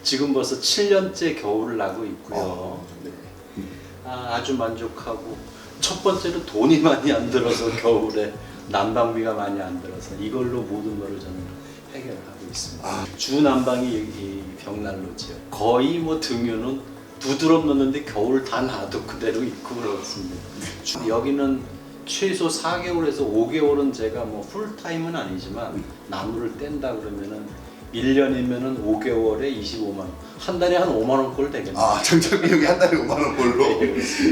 지금 벌써 7년째 겨울을 나고 있고요. 네. 아주 만족하고, 첫 번째로 돈이 많이 안 들어서 겨울에 난방비가 많이 안 들어서 이걸로 모든 거를 저는 해결하고 있습니다. 주 난방이 이 벽난로지요. 거의 뭐 등유는 2드럼 넣는데 겨울 다 놔도 그대로 있고 그렇습니다. 여기는 최소 4개월에서 5개월은 제가 뭐 풀타임은 아니지만 나무를 뗀다 그러면은 1년이면은 5개월에 25만 원. 한 달에 한 5만 원꼴 되겠네요. 정착 비용이 한 달에 5만 원 꼴로.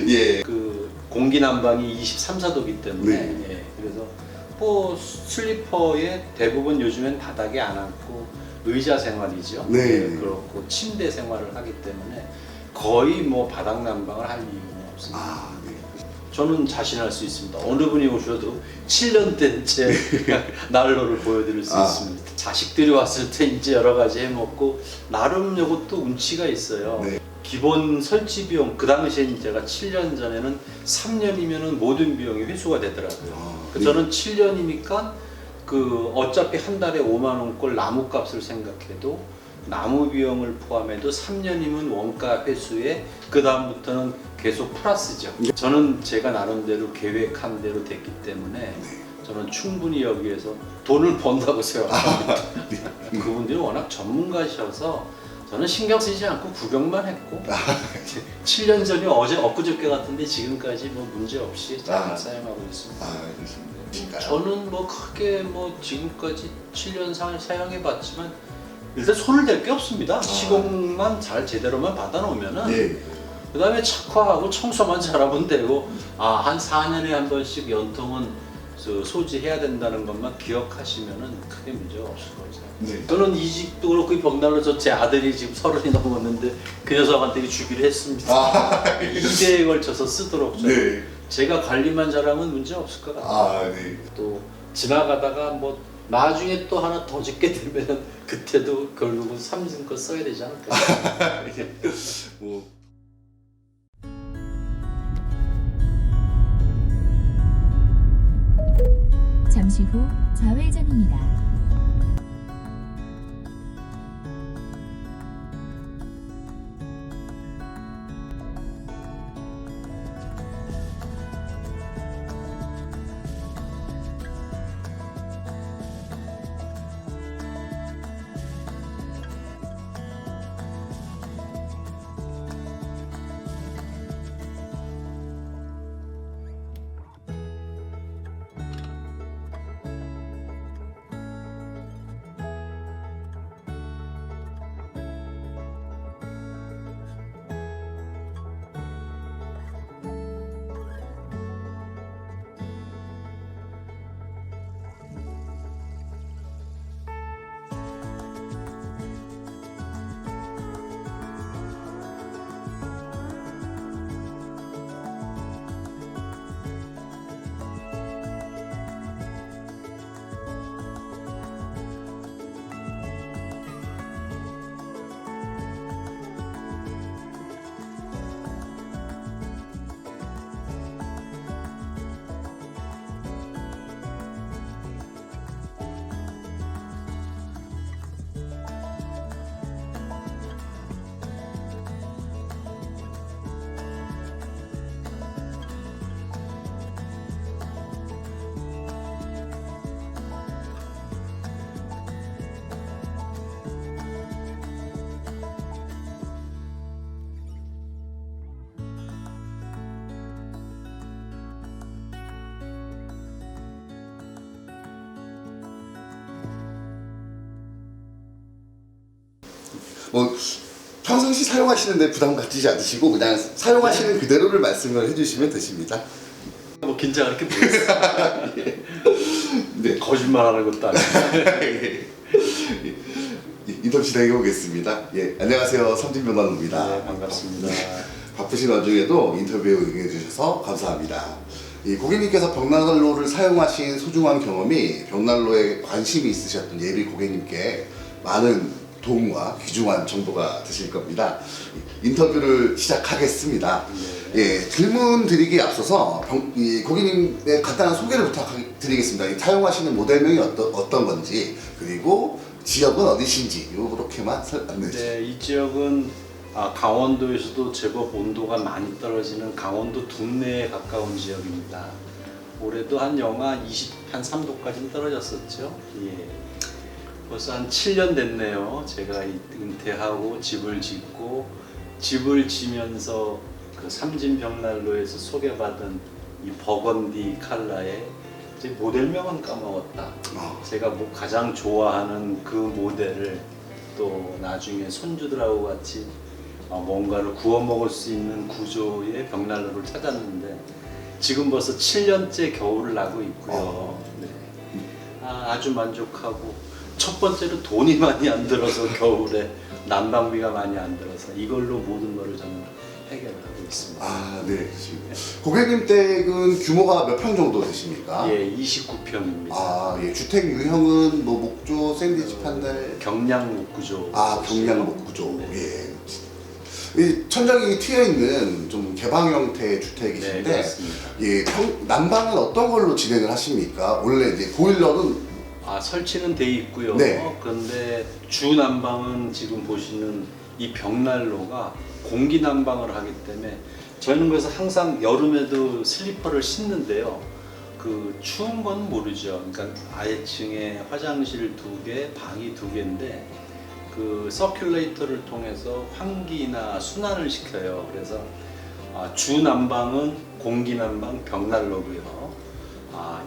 예. 그 공기 난방이 23, 4도기 때문에 네. 예, 그래서 뭐 슬리퍼에 대부분 요즘엔 바닥에 안 앉고 의자 생활이죠. 네. 예, 그렇고 침대 생활을 하기 때문에 거의 뭐 바닥 난방을 할 이유는 없습니다. 네. 저는 자신할 수 있습니다. 어느 분이 오셔도 7년 된 제 난로를 보여드릴 수 있습니다. 자식들이 왔을 때 이제 여러 가지 해먹고 나름 이것도 운치가 있어요. 네. 기본 설치 비용 그 당시에 제가 7년 전에는 3년이면은 모든 비용이 회수가 되더라고요. 네. 저는 7년이니까 그 어차피 한 달에 5만 원꼴 나무값을 생각해도 나무 비용을 포함해도 3년이면 원가 회수에 그 다음부터는 계속 플러스죠. 저는 제가 나름대로 계획한 대로 됐기 때문에 저는 충분히 여기에서 돈을 번다고 생각합니다. 그분들이 워낙 전문가셔서 저는 신경 쓰지 않고 구경만 했고 7년 전이 엊그저께 같은데 지금까지 뭐 문제 없이 잘 사용하고 있습니다. 그렇습니다. 저는 뭐 크게 뭐 지금까지 7년 사용해봤지만 일단 손을 댈 게 없습니다. 시공만 잘 제대로만 받아놓으면은 예. 그 다음에 착화하고 청소만 잘하면 되고 한 4년에 한 번씩 연통은 소지해야 된다는 것만 기억하시면은 크게 문제가 없을 거라고 생각합니다. 네. 저는 이 집도 그렇고 이 벽난로 제 아들이 지금 30이 넘었는데 그 녀석한테 주기로 했습니다. 2대에 걸쳐서 쓰도록 네. 제가 관리만 잘하면 문제 없을 것 같아요. 네. 또 지나가다가 뭐 나중에 또 하나 더 짓게 되면 그때도 결국은 삼성 거 써야 되지 않을까. 뭐. 잠시 후 좌회전입니다. 뭐 평상시 사용하시는데 부담 갖지 않으시고 그냥 사용하시는 그대로를 말씀을 해주시면 되십니다. 뭐 긴장을 이렇게 보였어요. 네. 거짓말하는 것도 아니고. 인터뷰 진행해 보겠습니다. 예, 안녕하세요, 삼진병관로입니다. 네, 반갑습니다. 바쁘신 와중에도 인터뷰에 응해 주셔서 감사합니다. 고객님께서 벽난로를 사용하신 소중한 경험이 벽난로에 관심이 있으셨던 예비 고객님께 많은 도움과 귀중한 정보가 되실 겁니다. 인터뷰를 시작하겠습니다. 예, 질문 드리기에 앞서서 고객님의 간단한 소개를 부탁드리겠습니다. 사용하시는 모델명이 어떤 건지, 그리고 지역은 어디신지 이렇게만 안내해 주세요. 네, 이 지역은 강원도에서도 제법 온도가 많이 떨어지는 강원도 둔내에 가까운 지역입니다. 올해도 한 영하 23도까지 떨어졌었죠. 예. 벌써 한 7년 됐네요. 제가 은퇴하고 집을 짓고 집을 지면서 그 삼진벽난로에서 소개받은 이 버건디 컬러의 제 모델명은 까먹었다. 제가 뭐 가장 좋아하는 그 모델을 또 나중에 손주들하고 같이 뭔가를 구워 먹을 수 있는 구조의 벽난로를 찾았는데 지금 벌써 7년째 겨울을 나고 있고요. 네. 아주 만족하고 첫 번째로 돈이 많이 안 들어서 겨울에 난방비가 많이 안 들어서 이걸로 모든 거를 저는 해결하고 있습니다. 네, 그렇습니다. 고객님 댁은 규모가 몇 평 정도 되십니까? 예, 29평입니다. 예, 주택 유형은 뭐 목조, 샌드위치 판넬, 경량 구조. 경량 목구조. 네. 예. 이 천장이 튀어 있는 좀 개방 형태의 주택이신데, 네, 그렇습니다. 예, 난방은 어떤 걸로 진행을 하십니까? 원래 이제 보일러는 설치는 돼 있고요. 네. 그런데 주 난방은 지금 보시는 이 벽난로가 공기 난방을 하기 때문에 저희는 그래서 항상 여름에도 슬리퍼를 신는데요. 그 추운 건 모르죠. 그러니까 아래층에 화장실 2개, 방이 2개인데 그 서큘레이터를 통해서 환기나 순환을 시켜요. 그래서 주 난방은 공기 난방 벽난로고요.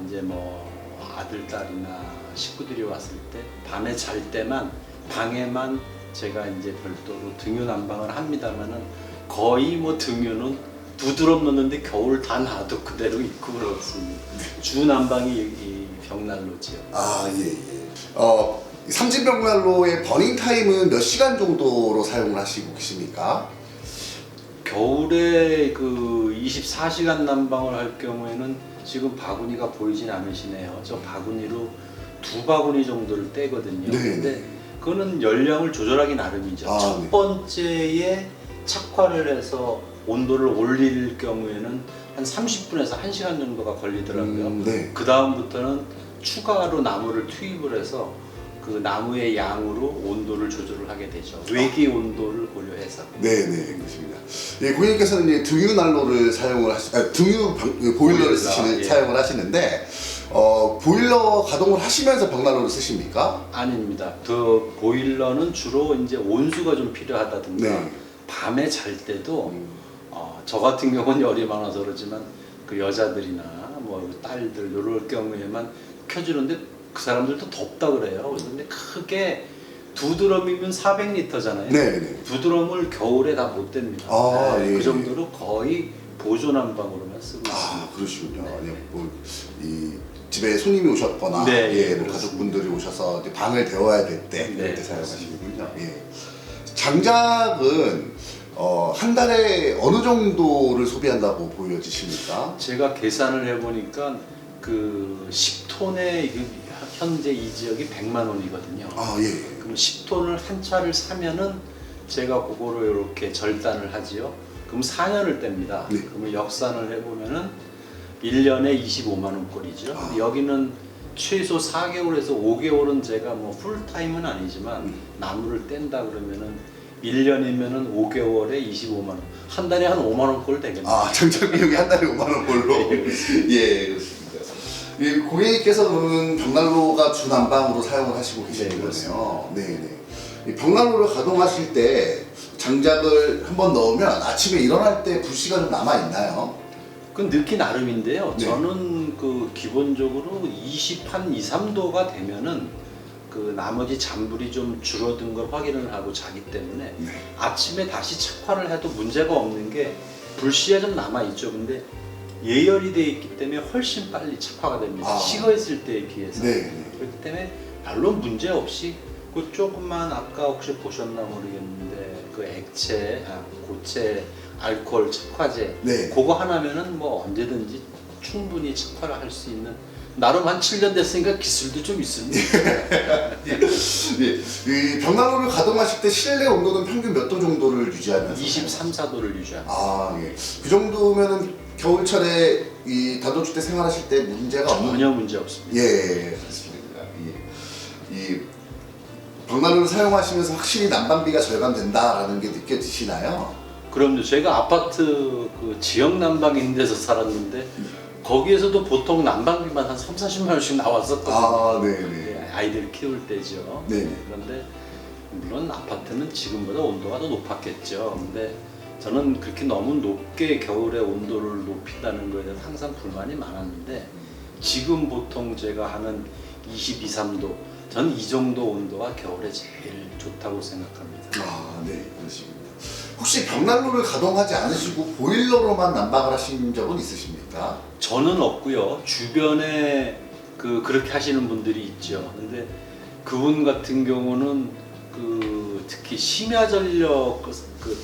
이제 뭐 아들, 딸이나 식구들이 왔을 때 밤에 잘 때만 방에만 제가 이제 별도로 등유 난방을 합니다만은 거의 뭐 등유는 2드럼 넣는데 겨울 다 놔도 그대로 있고 그렇습니다. 주 난방이 이 벽난로지요. 예. 삼진벽난로의 버닝 타임은 몇 시간 정도로 사용을 하시고 계십니까? 겨울에 그 24시간 난방을 할 경우에는 지금 바구니가 보이진 않으시네요. 저 바구니로 2바구니 정도를 떼거든요. 네. 근데 그거는 열량을 조절하기 나름이죠. 첫 네. 번째에 착화를 해서 온도를 올릴 경우에는 한 30분에서 1시간 정도가 걸리더라고요. 네. 그 다음부터는 추가로 나무를 투입을 해서 그 나무의 양으로 온도를 조절을 하게 되죠. 외기 온도를 고려해서. 네, 그렇습니다. 예, 고객님께서는 이제 등유 난로를 사용을 보일러를 예. 사용을 하시는데 보일러 가동을 하시면서 벽난로를 쓰십니까? 아닙니다. 그 보일러는 주로 이제 온수가 좀 필요하다든가 네. 밤에 잘 때도 저 같은 경우는 열이 많아서 그러지만 그 여자들이나 뭐 딸들 이럴 경우에만 켜주는데 그 사람들도 덥다 그래요. 그런데 크게 2드럼이면 400리터잖아요. 네. 2드럼을 겨울에 다 못 댑니다. 예. 그 정도로 거의 보조 난방으로만 쓰고 있습니다. 그러시군요. 네. 이 집에 손님이 오셨거나 네, 뭐 그렇습니다. 가족분들이 오셔서 이제 방을 데워야 될 때 네, 그럴 때 사용하시는군요. 예. 장작은 한 달에 어느 정도를 소비한다고 보여지십니까? 제가 계산을 해보니까 그 10톤에 현재 이 지역이 100만 원이거든요. 예. 그럼 10톤을 한 차를 사면은 제가 그거를 이렇게 절단을 하지요. 그럼 4년을 뗍니다. 네. 그러면 역산을 해보면은 1년에 25만 원꼴이죠. 여기는 최소 4개월에서 5개월은 제가 뭐 풀타임은 아니지만 나무를 뗀다 그러면은 1년이면은 5개월에 25만 원. 한 달에 한 5만 원꼴 되겠네요. 장작 비용이 한 달에 5만 원 꼴로. 예, 그렇습니다. 예, 고객님께서 그러면 벽난로가 주난방으로 사용을 하시고 계시는 거네요. 네. 이 벽난로를 가동하실 때 장작을 한번 넣으면 아침에 일어날 때 불씨가 좀 남아 있나요? 그건 넣기 나름인데요. 네. 저는 그 기본적으로 20한 2, 3도가 되면은 그 나머지 잔불이 좀 줄어든 걸 확인을 하고 자기 때문에 아침에 다시 착화를 해도 문제가 없는 게 불씨가 좀 남아 있죠. 근데 예열이 되어 있기 때문에 훨씬 빨리 착화가 됩니다. 식어 있을 때에 비해서. 그렇기 때문에 별로 문제 없이 그 조금만 아까 혹시 보셨나 모르겠는데 그 액체, 고체 알코올 착화제 그거 하나면은 뭐 언제든지 충분히 착화를 할 수 있는 나름 한 7년 됐으니까 기술도 좀 있습니다. 이 벽난로를 가동하실 때 실내 온도는 평균 몇 도 정도를 유지하면서? 23, 4도를 유지합니다. 예. 그 정도면은 겨울철에 이 단독주택 생활하실 때 문제가 없는? 전혀 문제 없습니다. 예, 그렇습니다. 벽난로를 사용하시면서 확실히 난방비가 절감된다라는 게 느껴지시나요? 그럼요. 제가 아파트 그 지역 난방이 있는 데서 살았는데 거기에서도 보통 난방비만 한 3, 40만 원씩 나왔었거든요. 아, 네네. 아이들 키울 때죠. 네네. 그런데 물론 아파트는 지금보다 온도가 더 높았겠죠. 근데 저는 그렇게 너무 높게 겨울에 온도를 높인다는 거에 대해서 항상 불만이 많았는데 지금 보통 제가 하는 22, 3도 저는 이 정도 온도가 겨울에 제일 좋다고 생각합니다. 아, 네, 그러시군요. 혹시 벽난로를 가동하지 않으시고 보일러로만 난방을 하신 적은 있으십니까? 저는 없고요. 주변에 그렇게 하시는 분들이 있죠. 근데 그분 같은 경우는 특히 심야전력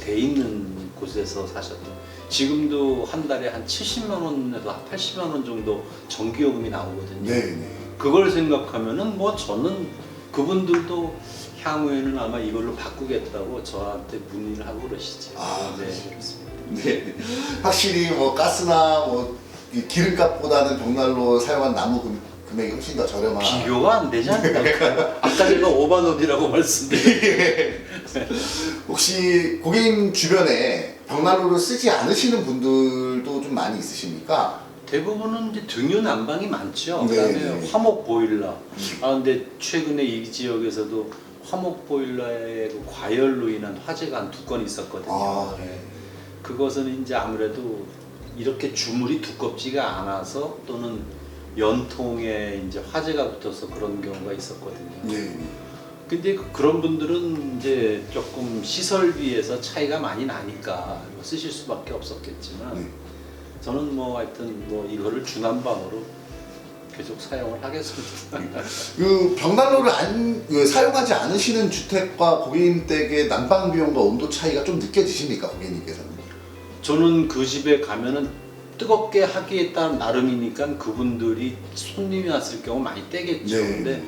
돼 있는 곳에서 사셨던 지금도 한 달에 한 70만 원에서 80만 원 정도 전기요금이 나오거든요. 네네. 그걸 생각하면은 뭐 저는 그분들도 향후에는 아마 이걸로 바꾸겠다고 저한테 문의를 하고 그러시죠. 아, 네, 그렇습니다. 네. 확실히 뭐 가스나 뭐 이 기름값보다는 벽난로 사용한 나무 금액이 훨씬 더 저렴한. 비교가 안 되지 않나요? 아까 제가 5만 원이라고 말씀드렸는데 혹시 고객님 주변에 벽난로를 쓰지 않으시는 분들도 좀 많이 있으십니까? 대부분은 이제 등유 난방이 많죠. 네, 그다음에 네. 화목 보일러. 근데 최근에 이 지역에서도 화목 보일러의 그 과열로 인한 화재가 한 2건 있었거든요. 아, 네. 그것은 이제 아무래도 이렇게 주물이 두껍지가 않아서 또는 연통에 이제 화재가 붙어서 그런 경우가 있었거든요. 네. 근데 그런 분들은 이제 조금 시설비에서 차이가 많이 나니까 쓰실 수밖에 없었겠지만 네. 저는 뭐 하여튼 뭐 이거를 주난방으로 계속 사용을 하겠습니다. 벽난로를 사용하지 않으시는 주택과 고객님 댁의 난방 비용과 온도 차이가 좀 느껴지십니까, 고객님께서는? 저는 그 집에 가면은 뜨겁게 하기에 따른 나름이니까 그분들이 손님이 왔을 경우 많이 떼겠죠. 네. 근데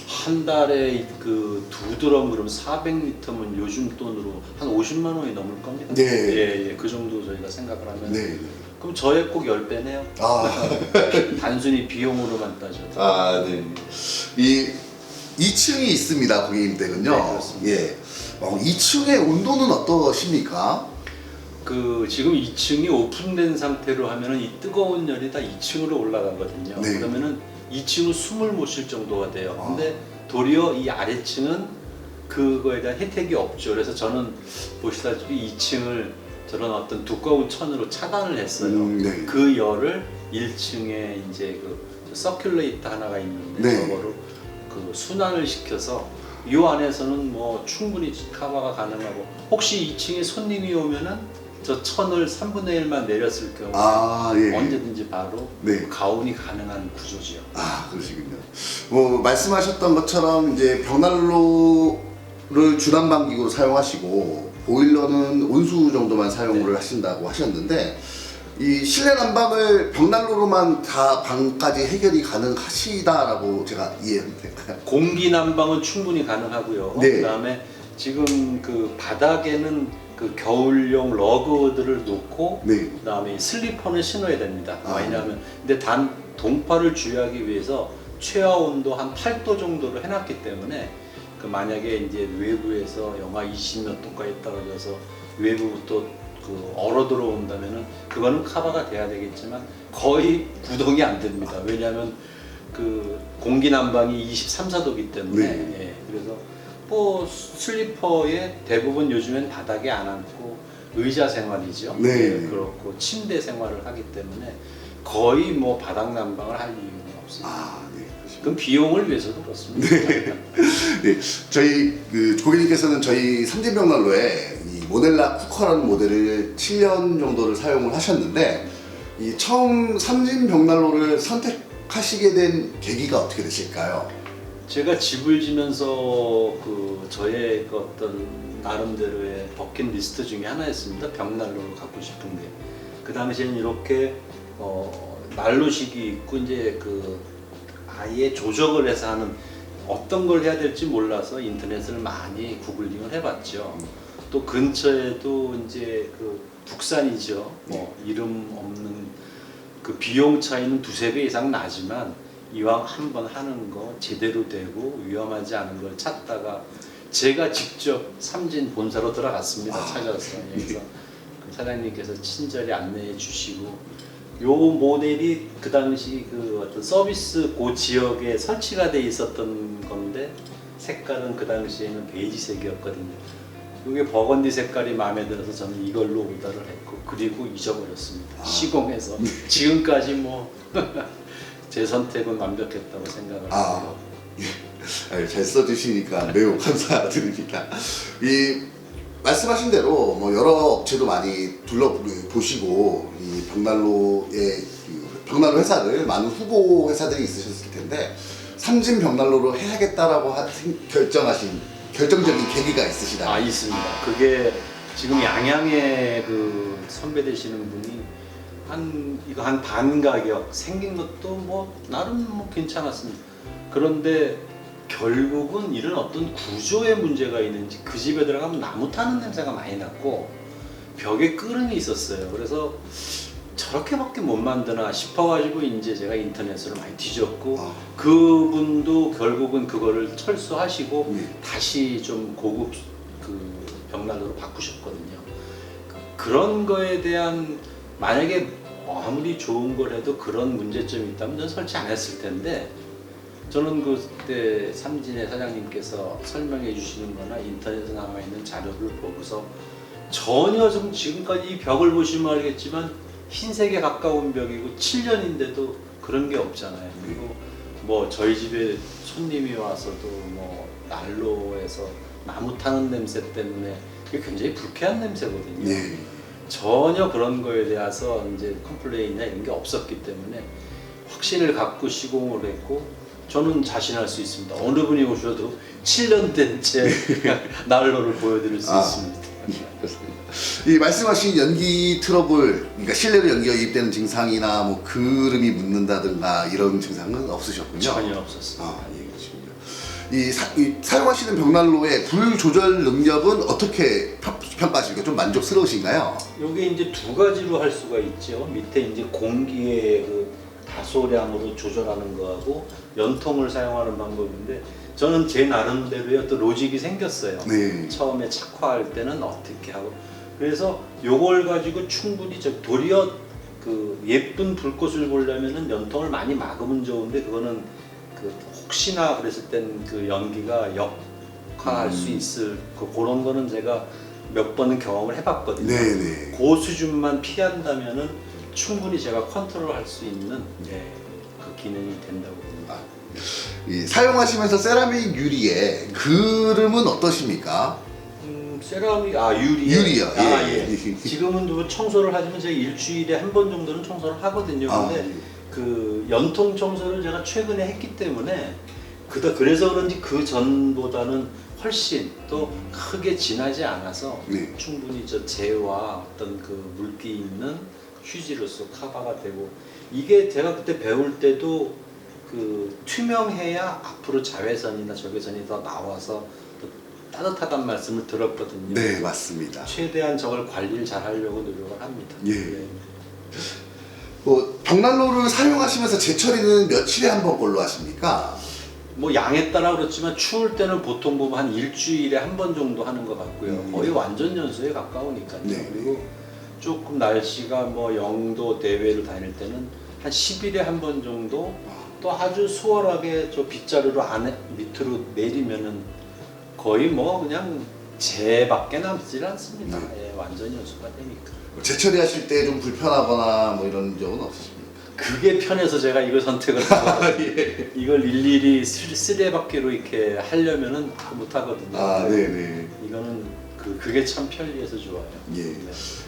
한 달에 그 2드럼 그러면 400리터면 요즘 돈으로 한 50만 원이 넘을 겁니다. 네. 예, 그 정도 저희가 생각을 하면 네. 그럼 저의 꼭 10배네요. 아, 단순히 비용으로만 따져도. 네. 2층이 있습니다, 고객님 댁은요. 네, 그렇습니다. 예. 2층의 온도는 어떠십니까? 지금 2층이 오픈된 상태로 하면은 이 뜨거운 열이 다 2층으로 올라가거든요. 네. 그러면은 2층은 숨을 못 쉴 정도가 돼요. 근데 도리어 이 아래층은 그거에 대한 혜택이 없죠. 그래서 저는 보시다시피 2층을 저런 어떤 두꺼운 천으로 차단을 했어요. 네. 그 열을 1층에 이제 서큘레이터 하나가 있는데 네. 저거로 순환을 시켜서 이 안에서는 뭐 충분히 커버가 가능하고 혹시 2층에 손님이 오면은 저 천을 3분의 1만 내렸을 경우 예. 언제든지 바로 네. 가온이 가능한 구조죠. 그러시군요. 뭐 말씀하셨던 것처럼 이제 벽난로를 주난방 기구로 사용하시고 보일러는 온수 정도만 사용을 네. 하신다고 하셨는데 이 실내 난방을 벽난로로만 다 방까지 해결이 가능하시다라고 제가 이해하면 될까요? 공기 난방은 충분히 가능하고요. 네. 그다음에 지금 그 바닥에는 그 겨울용 러그들을 놓고 네. 그다음에 슬리퍼는 신어야 됩니다. 아. 왜냐하면 근데 단 동파를 주의하기 위해서 최하 온도 한 8도 정도로 해놨기 때문에 만약에 이제 외부에서 영하 20몇 도까지 떨어져서 외부부터 얼어 들어온다면은 그거는 커버가 돼야 되겠지만 거의 구동이 안 됩니다. 왜냐하면 공기 난방이 23, 4도기 때문에 네. 그래서 뭐 슬리퍼에 대부분 요즘엔 바닥에 안 앉고 의자 생활이죠. 네. 그렇고 침대 생활을 하기 때문에 거의 뭐 바닥 난방을 할 이유는 없습니다. 네. 그럼 비용을 위해서도 그렇습니다. 네, 저희 고객님께서는 저희 삼진벽난로에 이 모넬라 쿠커라는 모델을 7년 정도를 사용을 하셨는데 이 처음 삼진벽난로를 선택하시게 된 계기가 어떻게 되실까요? 제가 집을 지면서 저의 어떤 나름대로의 버킷리스트 중에 하나였습니다. 벽난로를 갖고 싶은 게. 그 당시에는 이렇게 난로식이 있고 이제 아예 조정을 해서 하는 어떤 걸 해야 될지 몰라서 인터넷을 많이 구글링을 해봤죠. 또 근처에도 이제 국산이죠. 뭐 이름 없는 비용 차이는 2~3배 이상 나지만 이왕 한번 하는 거 제대로 되고 위험하지 않은 걸 찾다가 제가 직접 삼진 본사로 들어갔습니다. 찾아서. 그래서 그 사장님께서 친절히 안내해 주시고 요 모델이 그 당시 그 어떤 서비스 그 지역에 설치가 돼 있었던 건데 색깔은 그 당시에는 베이지색이었거든요. 이게 버건디 색깔이 마음에 들어서 저는 이걸로 오더를 했고 그리고 잊어버렸습니다. 시공해서 지금까지 뭐 제 선택은 완벽했다고 생각을 합니다. 잘 써주시니까 매우 감사드립니다. 이 말씀하신 대로 뭐 여러 업체도 많이 둘러보시고 이 벽난로의 벽난로 회사를 많은 후보 회사들이 있으셨을 텐데 삼진 벽난로로 해야겠다라고 결정하신 결정적인 계기가 있으시다. 있습니다. 그게 지금 양양에 그 선배 되시는 분이 이거 한 반 가격 생긴 것도 뭐 나름 뭐 괜찮았습니다. 그런데 결국은 이런 어떤 구조의 문제가 있는지 그 집에 들어가면 나무 타는 냄새가 많이 났고 벽에 끄름이 있었어요. 그래서 저렇게밖에 못 만드나 싶어가지고 이제 제가 인터넷으로 많이 뒤졌고 그분도 결국은 그거를 철수하시고 다시 좀 고급 그 벽난로로 바꾸셨거든요. 그런 거에 대한 만약에 아무리 좋은 걸 해도 그런 문제점이 있다면 저는 설치 안 했을 텐데 저는 그때 삼진의 사장님께서 설명해 주시는 거나 인터넷에 나와 있는 자료를 보고서 전혀 좀 지금까지 이 벽을 보시면 알겠지만 흰색에 가까운 벽이고 7년인데도 그런 게 없잖아요. 그리고 뭐 저희 집에 손님이 와서도 뭐 난로에서 나무 타는 냄새 때문에 그게 굉장히 불쾌한 냄새거든요. 네. 전혀 그런 거에 대해서 이제 컴플레인이나 이런 게 없었기 때문에 확신을 갖고 시공을 했고 저는 자신할 수 있습니다. 어느 분이 오셔도 7년 된 제 난로를 보여드릴 수 있습니다. 이 말씀하신 연기 트러블, 그러니까 실내로 연기가 유입되는 증상이나 뭐 그름이 묻는다든가 이런 증상은 없으셨군요. 전혀 없었습니다. 예, 그렇군요. 이 사용하시는 벽난로의 불 조절 능력은 어떻게 평가하십니까? 좀 만족스러우신가요? 이게 이제 두 가지로 할 수가 있죠. 밑에 이제 공기의 그 다소량으로 조절하는 거하고 연통을 사용하는 방법인데 저는 제 나름대로의 어떤 로직이 생겼어요. 네. 처음에 착화할 때는 어떻게 하고 그래서 요걸 가지고 충분히 도리어 그 예쁜 불꽃을 보려면은 연통을 많이 막으면 좋은데 그거는 그 혹시나 그랬을 땐 그 연기가 역화할 수 있을 그런 거는 제가 몇 번은 경험을 해봤거든요. 네네. 그 수준만 피한다면은 충분히 제가 컨트롤할 수 있는 그 기능이 된다고 봅니다. 사용하시면서 세라믹 유리의 그름은 어떠십니까? 세라믹 유리 유리요. 예. 지금은 뭐 청소를 하지만 제가 일주일에 한 번 정도는 청소를 하거든요. 근데 그 연통 청소를 제가 최근에 했기 때문에 그래서 그런지 그 전보다는 훨씬 또 크게 진하지 않아서 네. 충분히 저 재와 어떤 그 물기 있는 휴지로서 커버가 되고 이게 제가 그때 배울 때도 그 투명해야 앞으로 자외선이나 적외선이 더 나와서 또 따뜻하다는 말씀을 들었거든요. 네, 맞습니다. 최대한 저걸 관리를 잘 하려고 노력을 합니다. 예. 네. 벽난로를 사용하시면서 재처리는 며칠에 한 번 걸로 하십니까? 뭐 양에 따라 그렇지만 추울 때는 보통 보면 한 일주일에 한 번 정도 하는 것 같고요. 거의 완전 연소에 가까우니까요. 네. 그리고 조금 날씨가 뭐 0도 내외로 다닐 때는 한 10일에 한 번 정도 또 아주 수월하게 저 빗자루로 밑으로 내리면은 거의 뭐 그냥 재밖에 남질 않습니다. 예, 완전 연소가 되니까. 재처리하실 때 좀 불편하거나 뭐 이런 적은 없으십니까? 그게 편해서 제가 이걸 선택을 하고 예. 이걸 일일이 쓰레받기로 이렇게 하려면은 못 하거든요. 네네. 이거는 그게 참 편리해서 좋아요. 예.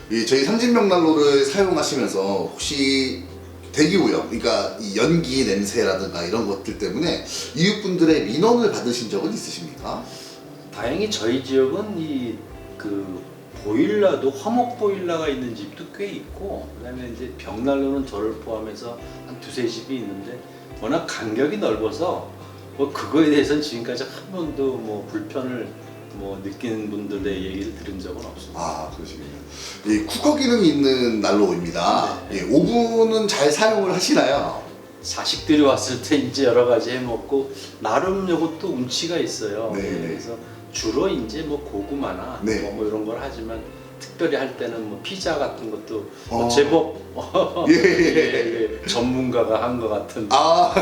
네. 저희 삼진벽난로를 사용하시면서 혹시 대기오염, 그러니까 이 연기 냄새라든가 이런 것들 때문에 이웃분들의 민원을 받으신 적은 있으십니까? 다행히 저희 지역은 그 보일러도 화목 보일러가 있는 집도 꽤 있고 그다음에 이제 벽난로는 저를 포함해서 한 두세 집이 있는데 워낙 간격이 넓어서 뭐 그거에 대해서는 지금까지 한 번도 뭐 불편을 뭐 느끼는 분들의 얘기를 들은 적은 없습니다. 그러시군요. 이 쿠커 기능이 있는 난로입니다. 네. 오븐은 잘 사용을 하시나요? 자식들이 왔을 때 이제 여러 가지 해 먹고 나름 요것도 운치가 있어요. 네. 그래서 주로 이제 뭐 고구마나 네. 뭐 이런 걸 하지만 특별히 할 때는 뭐 피자 같은 것도 어. 제법 예. 예, 전문가가 한 것 같은. 아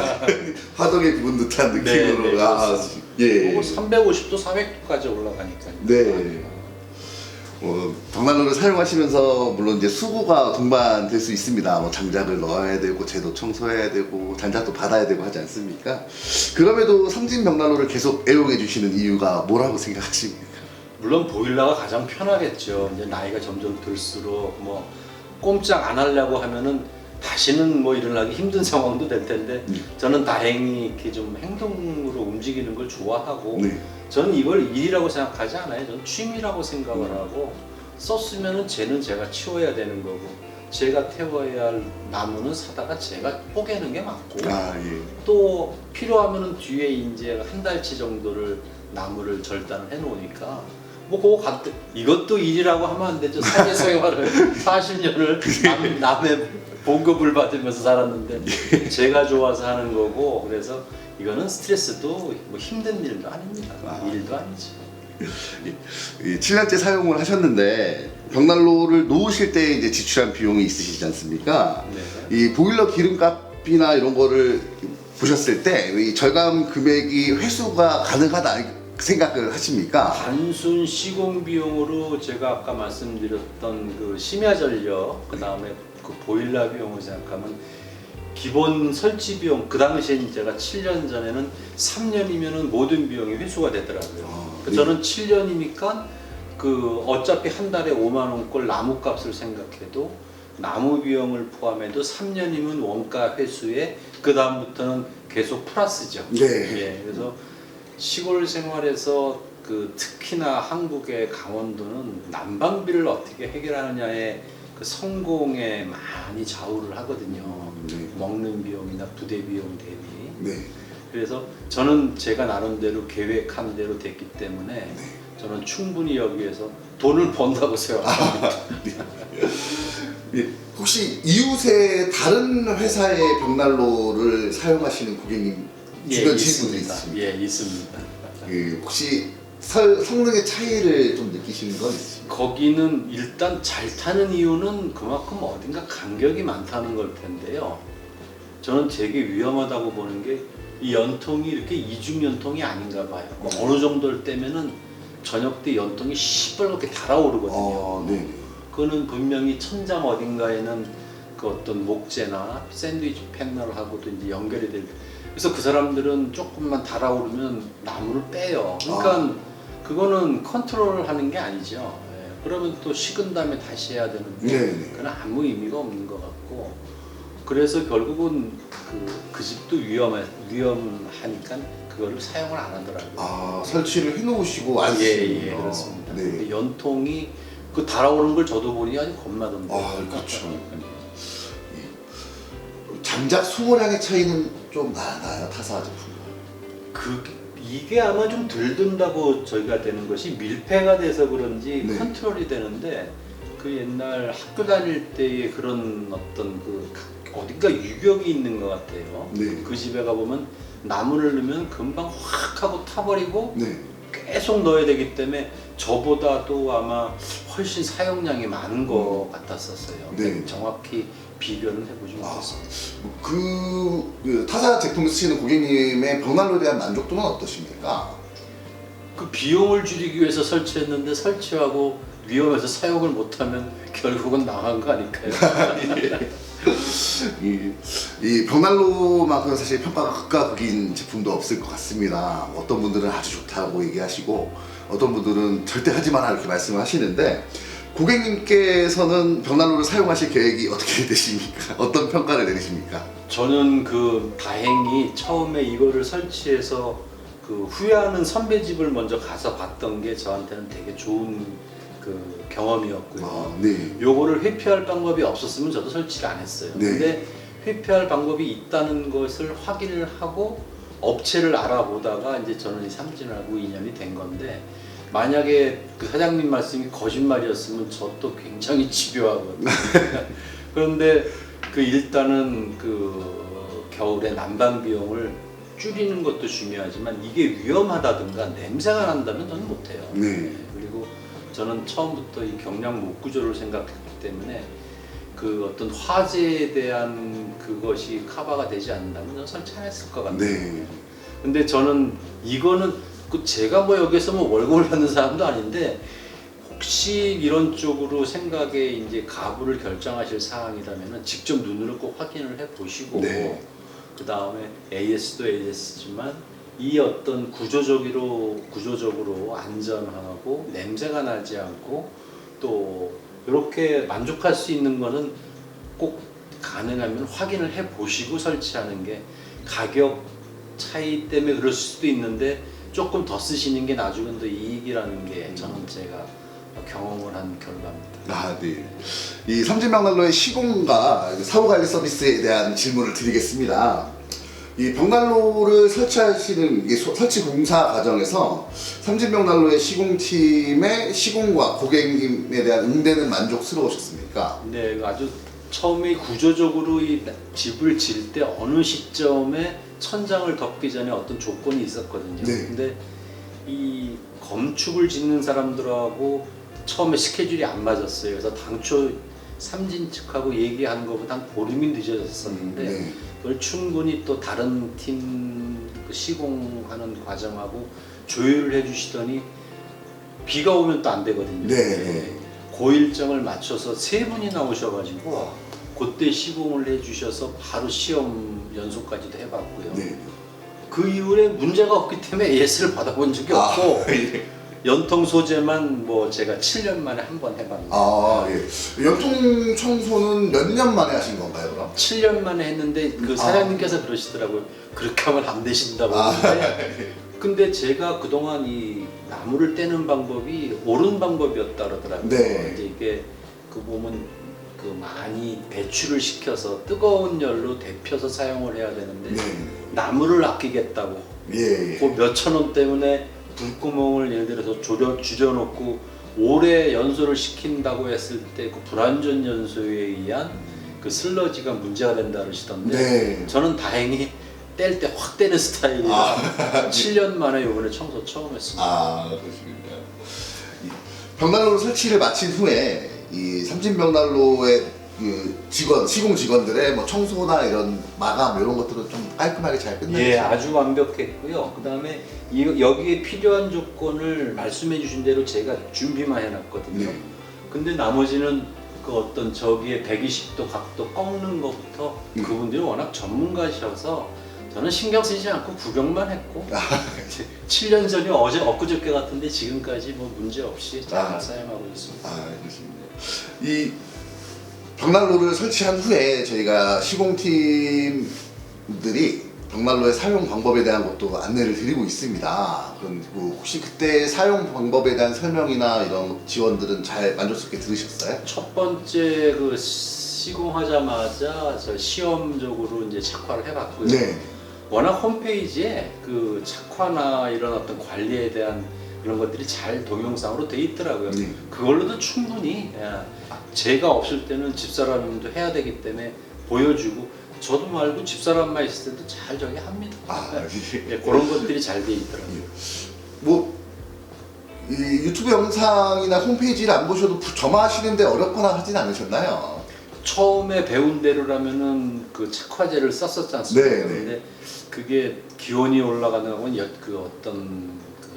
화덕에 부은 듯한 느낌으로. 네, 네, 아, 예. 그리고 350도, 400도까지 올라가니까. 네. 벽난로를 사용하시면서 물론 이제 수고가 동반될 수 있습니다. 뭐 장작을 넣어야 되고 재도 청소해야 되고 장작도 받아야 되고 하지 않습니까? 그럼에도 삼진 벽난로를 계속 애용해 주시는 이유가 뭐라고 생각하십니까? 물론 보일러가 가장 편하겠죠. 이제 나이가 점점 들수록 뭐 꼼짝 안 하려고 하면은 다시는 뭐 일어나기 힘든 상황도 될 텐데 저는 다행히 이렇게 좀 행동으로 움직이는 걸 좋아하고 네. 저는 이걸 일이라고 생각하지 않아요. 저는 취미라고 생각을 하고 썼으면은 쟤는 제가 치워야 되는 거고 제가 태워야 할 나무는 사다가 제가 뽀개는 게 맞고 아 예. 또 필요하면은 뒤에 이제 한 달치 정도를 나무를 절단을 해 놓으니까 뭐 그거 갖다 이것도 일이라고 하면 안 되죠. 사회생활을 40년을 남의 봉급을 받으면서 살았는데 제가 좋아서 하는 거고 그래서 이거는 스트레스도 뭐 힘든 일도 아닙니다. 일도 아니지. 7년째 사용을 하셨는데 벽난로를 놓으실 때 이제 지출한 비용이 있으시지 않습니까? 네. 이 보일러 기름값이나 이런 거를 보셨을 때 이 절감 금액이 회수가 가능하다 생각을 하십니까? 단순 시공 비용으로 제가 아까 말씀드렸던 그 심야 전력 그 다음에 그 보일러 비용을 생각하면 기본 설치 비용 그 당시에 제가 7년 전에는 3년이면은 모든 비용이 회수가 되더라고요. 네. 저는 7년이니까 그 어차피 한 달에 5만 원꼴 나무 값을 생각해도 나무 비용을 포함해도 3년이면 원가 회수에 그 다음부터는 계속 플러스죠. 네. 예, 그래서 시골 생활에서 그 특히나 한국의 강원도는 난방비를 어떻게 해결하느냐에 그 성공에 많이 좌우를 하거든요. 네. 먹는 비용이나 부대 비용 대비. 네. 그래서 저는 제가 나름대로 계획한 대로 됐기 때문에 저는 충분히 여기에서 돈을 번다고 생각합니다. 예, 혹시 이웃의 다른 회사의 벽난로를 사용하시는 고객님 주변 지인분들 있으십니까? 예, 있습니다. 혹시 성능의 차이를 좀 느끼시는 건 있으십니까? 거기는 일단 잘 타는 이유는 그만큼 어딘가 간격이 많다는 걸 텐데요. 저는 되게 위험하다고 보는 게 이 연통이 이렇게 이중 연통이 아닌가 봐요. 어느 정도를 떼면은 저녁 때 연통이 시뻘겋게 달아오르거든요. 네. 그거는 분명히 천장 어딘가에는 그 어떤 목재나 샌드위치 패널하고도 이제 연결이 될. 그래서 그 사람들은 조금만 달아오르면 나무를 빼요. 그러니까 그거는 컨트롤하는 게 아니죠. 예. 그러면 또 식은 다음에 다시 해야 되는데 네. 그건 아무 의미가 없는 것 같고. 그래서 결국은 그 집도 위험하니까 그거를 사용을 안 하더라고요. 설치를 해놓으시고 안 쓰시는 예, 그렇습니다. 네. 연통이 그 달아오르는 걸 저도 보니 아주 겁나던데. 그렇죠. 장작 수거량의 차이는 좀 나나요? 타사 제품과? 이게 아마 좀 덜 든다고 저희가 되는 것이 밀폐가 돼서 그런지 네. 컨트롤이 되는데 그 옛날 학교 다닐 때의 그런 어떤 어딘가 유격이 있는 것 같아요. 네. 그 집에 가보면 나무를 넣으면 금방 확 하고 타버리고 네. 계속 넣어야 되기 때문에 저보다도 아마 훨씬 사용량이 많은 것 같았었어요. 네. 정확히 비교는 해보지 못했습니다. 그 타사 제품 쓰시는 고객님의 벽난로에 대한 만족도는 어떠십니까? 그 비용을 줄이기 위해서 설치했는데 설치하고 위험해서 사용을 못하면 결국은 나간 거 아닐까요? 이 벽난로만큼 사실 평가가 극과 극인 제품도 없을 것 같습니다. 어떤 분들은 아주 좋다고 얘기하시고 어떤 분들은 절대 하지 마라 이렇게 말씀을 하시는데 고객님께서는 벽난로를 사용하실 계획이 어떻게 되십니까? 어떤 평가를 내리십니까? 저는 다행히 처음에 이거를 설치해서 후회하는 선배 집을 먼저 가서 봤던 게 저한테는 되게 좋은 경험이었고요. 네. 요거를 회피할 방법이 없었으면 저도 설치를 안 했어요. 네. 근데 회피할 방법이 있다는 것을 확인을 하고 업체를 알아보다가 이제 저는 이 삼진하고 인연이 된 건데 만약에 그 사장님 말씀이 거짓말이었으면 저 또 굉장히 집요하거든요. 그런데 일단은 겨울에 난방 비용을 줄이는 것도 중요하지만 이게 위험하다든가 냄새가 난다면 저는 못해요. 네. 그리고 저는 처음부터 이 경량 목 구조를 생각했기 때문에 그 어떤 화재에 대한 그것이 커버가 되지 않는다면 저는 설치 안 했을 것 같아요. 네. 근데 저는 이거는 그 제가 뭐 여기서 뭐 월급을 받는 사람도 아닌데 혹시 이런 쪽으로 생각에 이제 가부를 결정하실 사항이라면 직접 눈으로 꼭 확인을 해 보시고 네. 그 다음에 AS도 AS지만 이 어떤 구조적으로 안전하고 냄새가 나지 않고 또 이렇게 만족할 수 있는 거는 꼭 가능하면 확인을 해 보시고 설치하는 게 가격 차이 때문에 그럴 수도 있는데 조금 더 쓰시는 게 나중엔 더 이익이라는 게 저는 제가 경험을 한 결과입니다. 아, 네. 이 삼진벽난로의 시공과 사후 관리 서비스에 대한 질문을 드리겠습니다. 이 벽난로를 설치하시는 이 설치 공사 과정에서 삼진벽난로의 시공팀의 시공과 고객님에 대한 응대는 만족스러우셨습니까? 네, 아주 처음에 구조적으로 이 집을 질 때 어느 시점에 천장을 덮기 전에 어떤 조건이 있었거든요. 네. 근데 이 건축을 짓는 사람들하고 처음에 스케줄이 안 맞았어요. 그래서 당초 삼진 측하고 얘기한 것보다 한 보름이 늦어졌었는데 네. 그걸 충분히 또 다른 팀 그 시공하는 과정하고 조율을 해주시더니 비가 오면 또 안 되거든요. 네. 그 일정을 맞춰서 3분이 나오셔가지고 그때 시공을 해주셔서 바로 시험 연속까지도 해봤고요. 네. 그 이후에 문제가 없기 때문에 AS를 받아본 적이 없고 예. 연통 소재만 뭐 제가 7년 만에 한 번 해봤는데 아, 예. 연통 청소는 몇 년 만에 하신 건가요, 그럼? 7년 만에 했는데 그 사장님께서 그러시더라고요. 그렇게 하면 안 되신다고 하는데 근데 제가 그동안 이 나무를 떼는 방법이 옳은 방법이었다 그러더라고요. 네. 이제 이게 그 보면 그 많이 배출을 시켜서 뜨거운 열로 데펴서 사용을 해야 되는데 네. 나무를 아끼겠다고 예. 그 몇천 원 때문에 불구멍을 예를 들어서 줄여놓고 오래 연소를 시킨다고 했을 때 그 불완전 연소에 의한 그 슬러지가 문제가 된다 그러시던데 네. 저는 다행히 뗄 때 확 떼는 스타일이라 7년 만에 이번에 청소 처음 했습니다. 아, 그렇습니까. 이 벽난로 설치를 마친 후에 이 삼진벽난로의 그 시공 직원들의 뭐 청소나 이런 마감 이런 것들은 좀 깔끔하게 잘 끝났죠. 예, 아주 완벽했고요. 그 다음에 여기에 필요한 조건을 말씀해 주신 대로 제가 준비만 해놨거든요. 네. 근데 나머지는 그 어떤 저기에 120도 각도 꺾는 것부터 그분들이 워낙 전문가시라서 저는 신경 쓰지 않고 구경만 했고 7년 전이 엊그저께 같은데 지금까지 뭐 문제 없이 잘 사용하고 있습니다. 아, 알겠습니다. 이 벽난로를 설치한 후에 저희가 시공팀들이 벽난로의 사용 방법에 대한 것도 안내를 드리고 있습니다. 그리고 혹시 그때 사용 방법에 대한 설명이나 이런 지원들은 잘 만족스럽게 들으셨어요? 첫 번째 그 시공하자마자 저 시험적으로 이제 착화를 해봤고요. 네. 워낙 홈페이지에 그 착화나 이런 어떤 관리에 대한 이런 것들이 잘 동영상으로 돼 있더라고요. 네. 그걸로도 충분히 제가 없을 때는 집사람도 해야 되기 때문에 보여주고 저도 말고 집사람만 있을 때도 잘 저기 합니다. 예, 그런 것들이 잘 돼 있더라고요. 뭐 이 유튜브 영상이나 홈페이지를 안 보셔도 점화하시는데 어렵거나 하진 않으셨나요? 처음에 배운 대로라면은 그 착화제를 썼었지 않습니까? 네, 네. 근데 그게 기온이 올라가는 건 그 어떤 그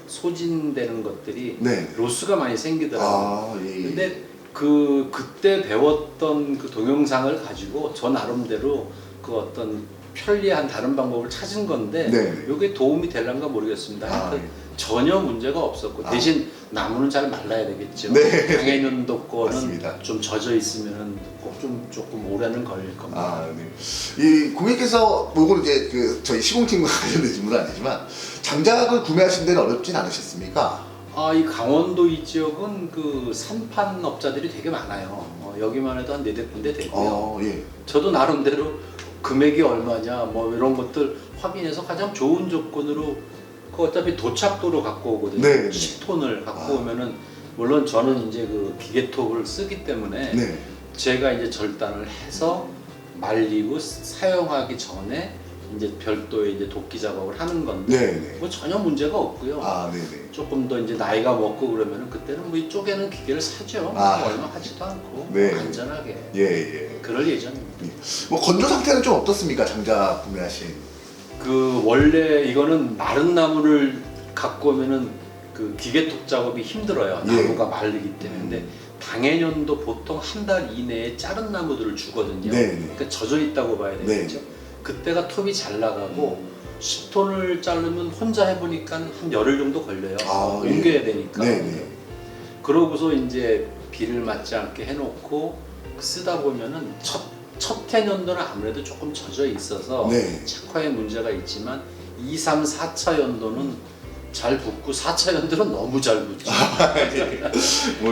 소진되는 것들이 네. 로스가 많이 생기더라고요. 아, 예. 근데 그때 배웠던 그 동영상을 가지고 저 나름대로 그 어떤 편리한 다른 방법을 찾은 건데 네. 이게 도움이 될란가 모르겠습니다. 아, 하여튼 전혀 문제가 없었고 대신 나무는 잘 말라야 되겠죠. 네. 당해년도 거는 맞습니다. 좀 젖어 있으면은 꼭 조금 오래는 걸릴 겁니다. 아, 네. 이 고객께서 뭐 이건 이제 그 저희 시공팀과 관련된 질문은 아니지만 장작을 구매하신 데는 어렵진 않으셨습니까? 이 강원도 이 지역은 그 산판 업자들이 되게 많아요. 여기만 해도 한 4군데 되고요. 예. 저도 나름대로 금액이 얼마냐 뭐 이런 것들 확인해서 가장 좋은 조건으로 그 어차피 도착도로 갖고 오거든요. 네. 10톤을 갖고 오면은 물론 저는 이제 그 기계톱을 쓰기 때문에 네. 제가 이제 절단을 해서 말리고 사용하기 전에 이제 별도의 이제 도끼 작업을 하는 건데 네네. 뭐 전혀 문제가 없고요. 아, 네네. 조금 더 이제 나이가 먹고 그러면은 그때는 뭐 이 쪼개는 기계를 사죠. 아. 얼마 하지도 않고 네. 안전하게 예, 예. 그럴 예정입니다. 뭐 건조 상태는 좀 어떻습니까? 장작 구매하신. 그 원래 이거는 마른 나무를 갖고 오면은 그 기계톡 작업이 힘들어요. 예. 나무가 마르기 때문에. 근데 당해년도 보통 한 달 이내에 자른 나무들을 주거든요. 네. 그러니까 젖어 있다고 봐야 되겠죠. 그때가 톱이 잘 나가고 10톤을 자르면 혼자 해보니까 한 열흘 정도 걸려요. 아, 옮겨야 예. 되니까. 네네. 그러고서 이제 비를 맞지 않게 해놓고 쓰다 보면은 첫 해년도는 아무래도 조금 젖어 있어서 네. 착화에 문제가 있지만 2, 3, 4차 연도는 잘 붙고 4차 연도는 너무 잘 붙죠.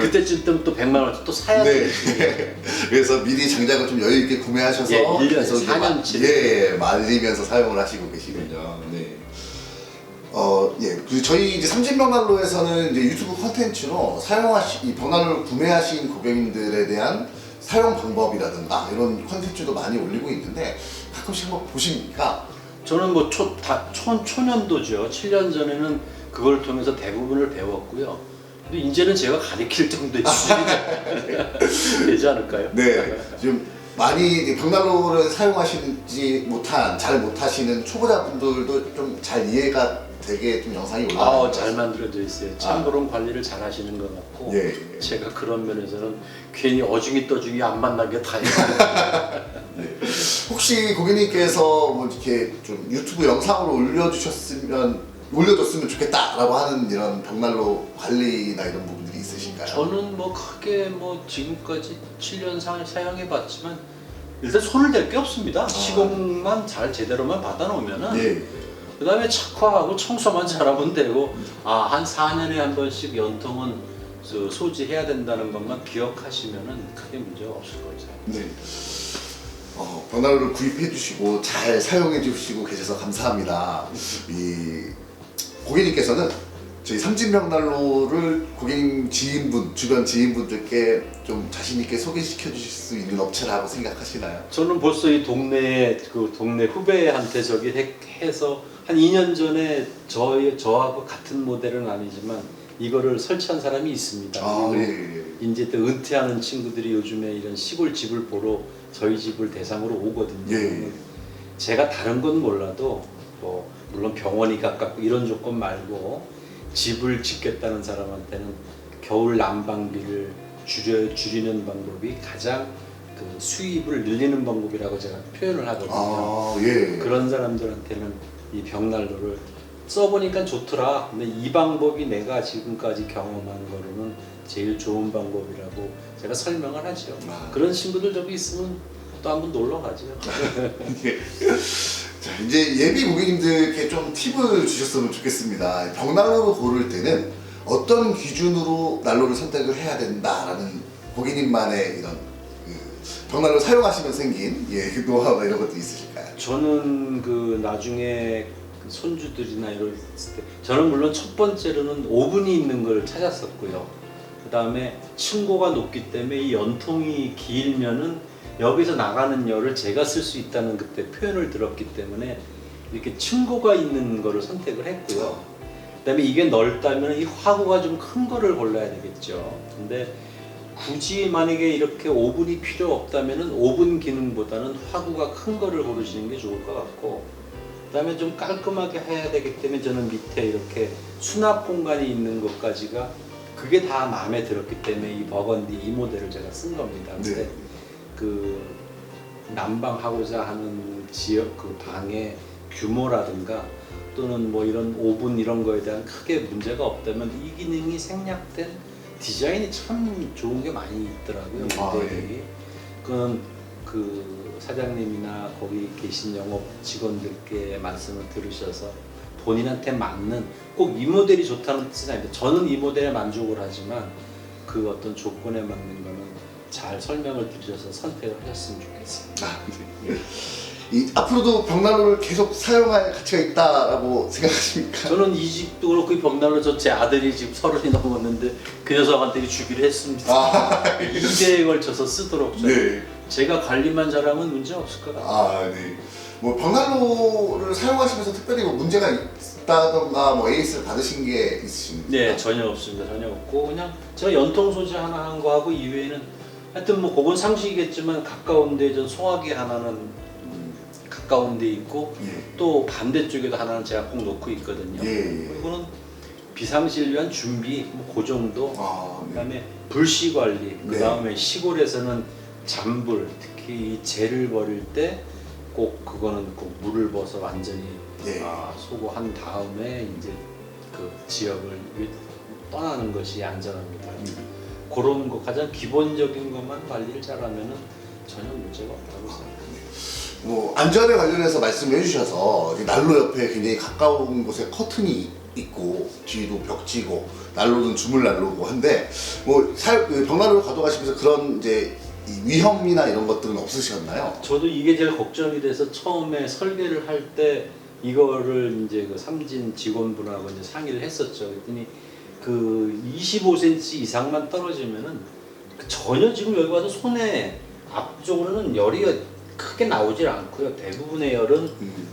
그때쯤 되면 또 100만 원치 또 사야 네. 되지. 그래서 미리 장작을 좀 여유 있게 구매하셔서 예, 1년에 계속 이제 4년치. 예, 말리면서 사용을 하시고 계시군요. 네. 예. 그 저희 이제 삼진병난로에서는 이제 유튜브 콘텐츠로 이 벽난로를 구매하신 고객님들에 대한 사용 방법이라든가 이런 콘텐츠도 많이 올리고 있는데 가끔씩 한번 보십니까? 저는 뭐 초년도죠. 7년 전에는 그걸 통해서 대부분을 배웠고요. 근데 이제는 제가 가르칠 정도의 수준이 되지 않을까요? 네. 지금 많이 벽난로를 사용하시지 잘 못하시는 초보자분들도 좀 잘 이해가 되게 좀 영상이 올라가요. 잘 만들어져 있어요. 참고로 관리를 잘 하시는 것 같고 예. 제가 그런 면에서는 괜히 어중이 떠중이 안 만나게 다 해요. 네. 혹시 고객님께서 뭐 이렇게 좀 유튜브 영상으로 올려줬으면 좋겠다라고 하는 이런 벽난로 관리나 이런 부분들이 있으신가요? 저는 뭐 크게 뭐 지금까지 7년 사용해봤지만 일단 손을 댈 게 없습니다. 시공만 잘 제대로만 받아놓으면은 예. 그 다음에 착화하고 청소만 잘하면 되고 한 4년에 한 번씩 연통은 소지해야 된다는 것만 기억하시면은 크게 문제가 없을 거죠. 네. 벽난로를 구입해 주시고 잘 사용해 주시고 계셔서 감사합니다. 이 고객님께서는 저희 삼진벽난로를 고객님 주변 지인분들께 좀 자신 있게 소개시켜 주실 수 있는 업체라고 생각하시나요? 저는 벌써 이 동네 후배한테 해서 한 2년 전에 저하고 같은 모델은 아니지만 이거를 설치한 사람이 있습니다. 예. 이제 또 은퇴하는 친구들이 요즘에 이런 시골 집을 보러 저희 집을 대상으로 오거든요. 예. 제가 다른 건 몰라도 뭐 물론 병원이 가깝고 이런 조건 말고 집을 짓겠다는 사람한테는 겨울 난방비를 줄이는 방법이 가장 그 수입을 늘리는 방법이라고 제가 표현을 하거든요. 예. 그런 사람들한테는 이 벽난로를 써보니까 좋더라. 근데 이 방법이 내가 지금까지 경험한 거로는 제일 좋은 방법이라고 제가 설명을 하죠. 그런 친구들 저기 있으면 또 한번 놀러 가죠. 자, 이제 예비 고객님들께 좀 팁을 주셨으면 좋겠습니다. 벽난로를 고를 때는 어떤 기준으로 난로를 선택을 해야 된다라는 고객님만의 이런 벽난로 사용하시면서 생긴 노하우나 이런 것도 있으실까요? 저는 나중에 손주들이나 이럴 때 저는 물론 첫 번째로는 오븐이 있는 걸 찾았었고요. 그 다음에 층고가 높기 때문에 이 연통이 길면은 여기서 나가는 열을 제가 쓸 수 있다는 그때 표현을 들었기 때문에 이렇게 층고가 있는 거를 선택을 했고요. 그다음에 이게 넓다면 이 화구가 좀 큰 거를 골라야 되겠죠. 근데 굳이 만약에 이렇게 오븐이 필요 없다면은 오븐 기능보다는 화구가 큰 거를 고르시는 게 좋을 것 같고, 그다음에 좀 깔끔하게 해야 되기 때문에 저는 밑에 이렇게 수납 공간이 있는 것까지가 그게 다 마음에 들었기 때문에 이 버건디 이 모델을 제가 쓴 겁니다. 근데 네. 그 난방하고자 하는 지역 그 방의 규모라든가 또는 뭐 이런 오븐 이런 거에 대한 크게 문제가 없다면 이 기능이 생략된 디자인이 참 좋은 게 많이 있더라고요. 모델이. 그건 그 사장님이나 거기 계신 영업 직원들께 말씀을 들으셔서 본인한테 맞는 꼭 이 모델이 좋다는 뜻은 아닌데 저는 이 모델에 만족을 하지만 그 어떤 조건에 맞는 거는 잘 설명을 드려서 선택을 하셨으면 좋겠습니다. 앞으로도 벽난로를 계속 사용할 가치가 있다라고 생각하십니까? 저는 이 집도 그렇고 이 벽난로 제 아들이 지금 30이 넘었는데 그 녀석한테 주기로 했습니다. 2대에 걸쳐서 쓰도록 좀. 네. 제가 관리만 잘하면 문제 없을 것 같아요. 아, 네. 뭐 벽난로를 사용하시면서 특별히 뭐 문제가 있다던가 뭐 AS를 받으신 게 있으십니까? 네, 전혀 없습니다. 전혀 없고 그냥 제가 연통 소재 하나 한 거 하고 이외에는 하여튼 뭐 그건 상식이겠지만 가까운데 전 송화기 하나는 가까운데 있고 예. 또 반대쪽에도 하나는 제가 꼭 놓고 있거든요. 예, 예. 그리고는 비상시를 위한 준비 뭐 그 정도. 아, 네. 그다음에 불씨 관리. 네. 그다음에 시골에서는 잔불 특히 이 재를 버릴 때 꼭 그거는 꼭 물을 벗어 완전히 예. 소고한 다음에 이제 그 지역을 떠나는 것이 안전합니다. 그런 거 가장 기본적인 것만 관리를 잘하면은 전혀 문제가 없다고 생각합니다. 뭐 안전에 관련해서 말씀해 주셔서 이제 난로 옆에 굉장히 가까운 곳에 커튼이 있고 뒤도 벽지고 난로는 주물 난로고 한데 뭐 벽난로를 가져가시면서 그런 이제 이 위험이나 이런 것들은 없으셨나요? 저도 이게 제일 걱정이 돼서 처음에 설계를 할 때 이거를 이제 그 삼진 직원분하고 이제 상의를 했었죠. 그랬더니 그 25cm 이상만 떨어지면은 전혀 지금 여기 와서 손에 앞쪽으로는 열이 크게 나오질 않고요. 대부분의 열은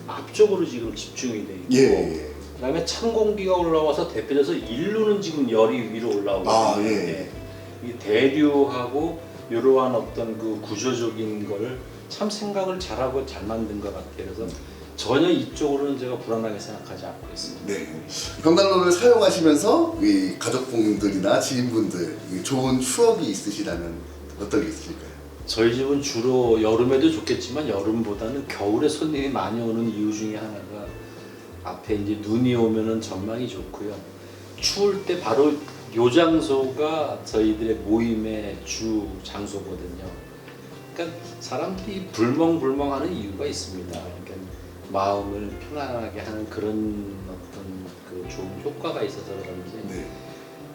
앞쪽으로 지금 집중이 돼 있고 예. 그다음에 찬 공기가 올라와서 대표적으로 일루는 지금 열이 위로 올라오거든요. 아, 예. 이 대류하고 이러한 어떤 그 구조적인 걸 참 생각을 잘하고 잘 만든 것 같아요. 그래서 전혀 이쪽으로는 제가 불안하게 생각하지 않고 있습니다. 네. 벽난로를 사용하시면서 이 가족분들이나 지인분들 좋은 추억이 있으시다면 어떤 게 있으실까요? 저희 집은 주로 여름에도 좋겠지만 여름보다는 겨울에 손님이 많이 오는 이유 중에 하나가 앞에 이제 눈이 오면은 전망이 좋고요. 추울 때 바로 요 장소가 저희들의 모임의 주 장소거든요. 그러니까 사람들이 불멍불멍하는 이유가 있습니다. 그러니까 마음을 편안하게 하는 그런 어떤 그 좋은 효과가 있어서 그런지. 네.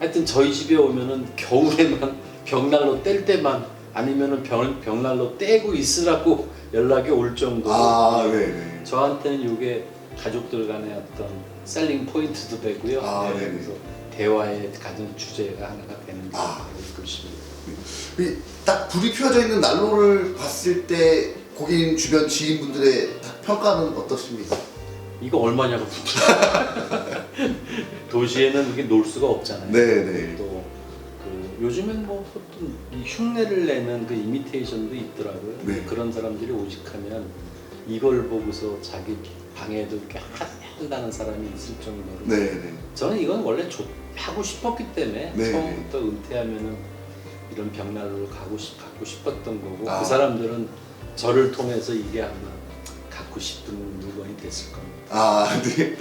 하여튼 저희 집에 오면은 겨울에만 벽난로 뗄 때만 아니면은 벽난로 떼고 있으라고 연락이 올 정도로 아, 네. 저한테는 이게 가족들 간의 어떤 셀링 포인트도 되고요. 아, 네, 네네. 그래서 대화의 가장 주제가 하나가 되는 것입니다. 딱 불이 펴져 있는 난로를 봤을 때 고객님 주변 지인분들의 딱 평가는 어떻습니까? 이거 얼마냐고 도시에는 이게 놀 수가 없잖아요. 네네. 또 그 요즘엔 뭐 보통 이 흉내를 내는 그 이미테이션도 있더라고요. 네. 그런 사람들이 오직하면 이걸 보고서 자기 방에도 이렇게 한다는 사람이 있을 정도로. 네네. 저는 이건 원래 하고 싶었기 때문에 네. 처음부터 은퇴하면은 이런 벽난로를 갖고 싶었던 거고 아. 그 사람들은 저를 통해서 이게 아마 갖고 싶은 물건이 됐을 겁니다. 아, 네.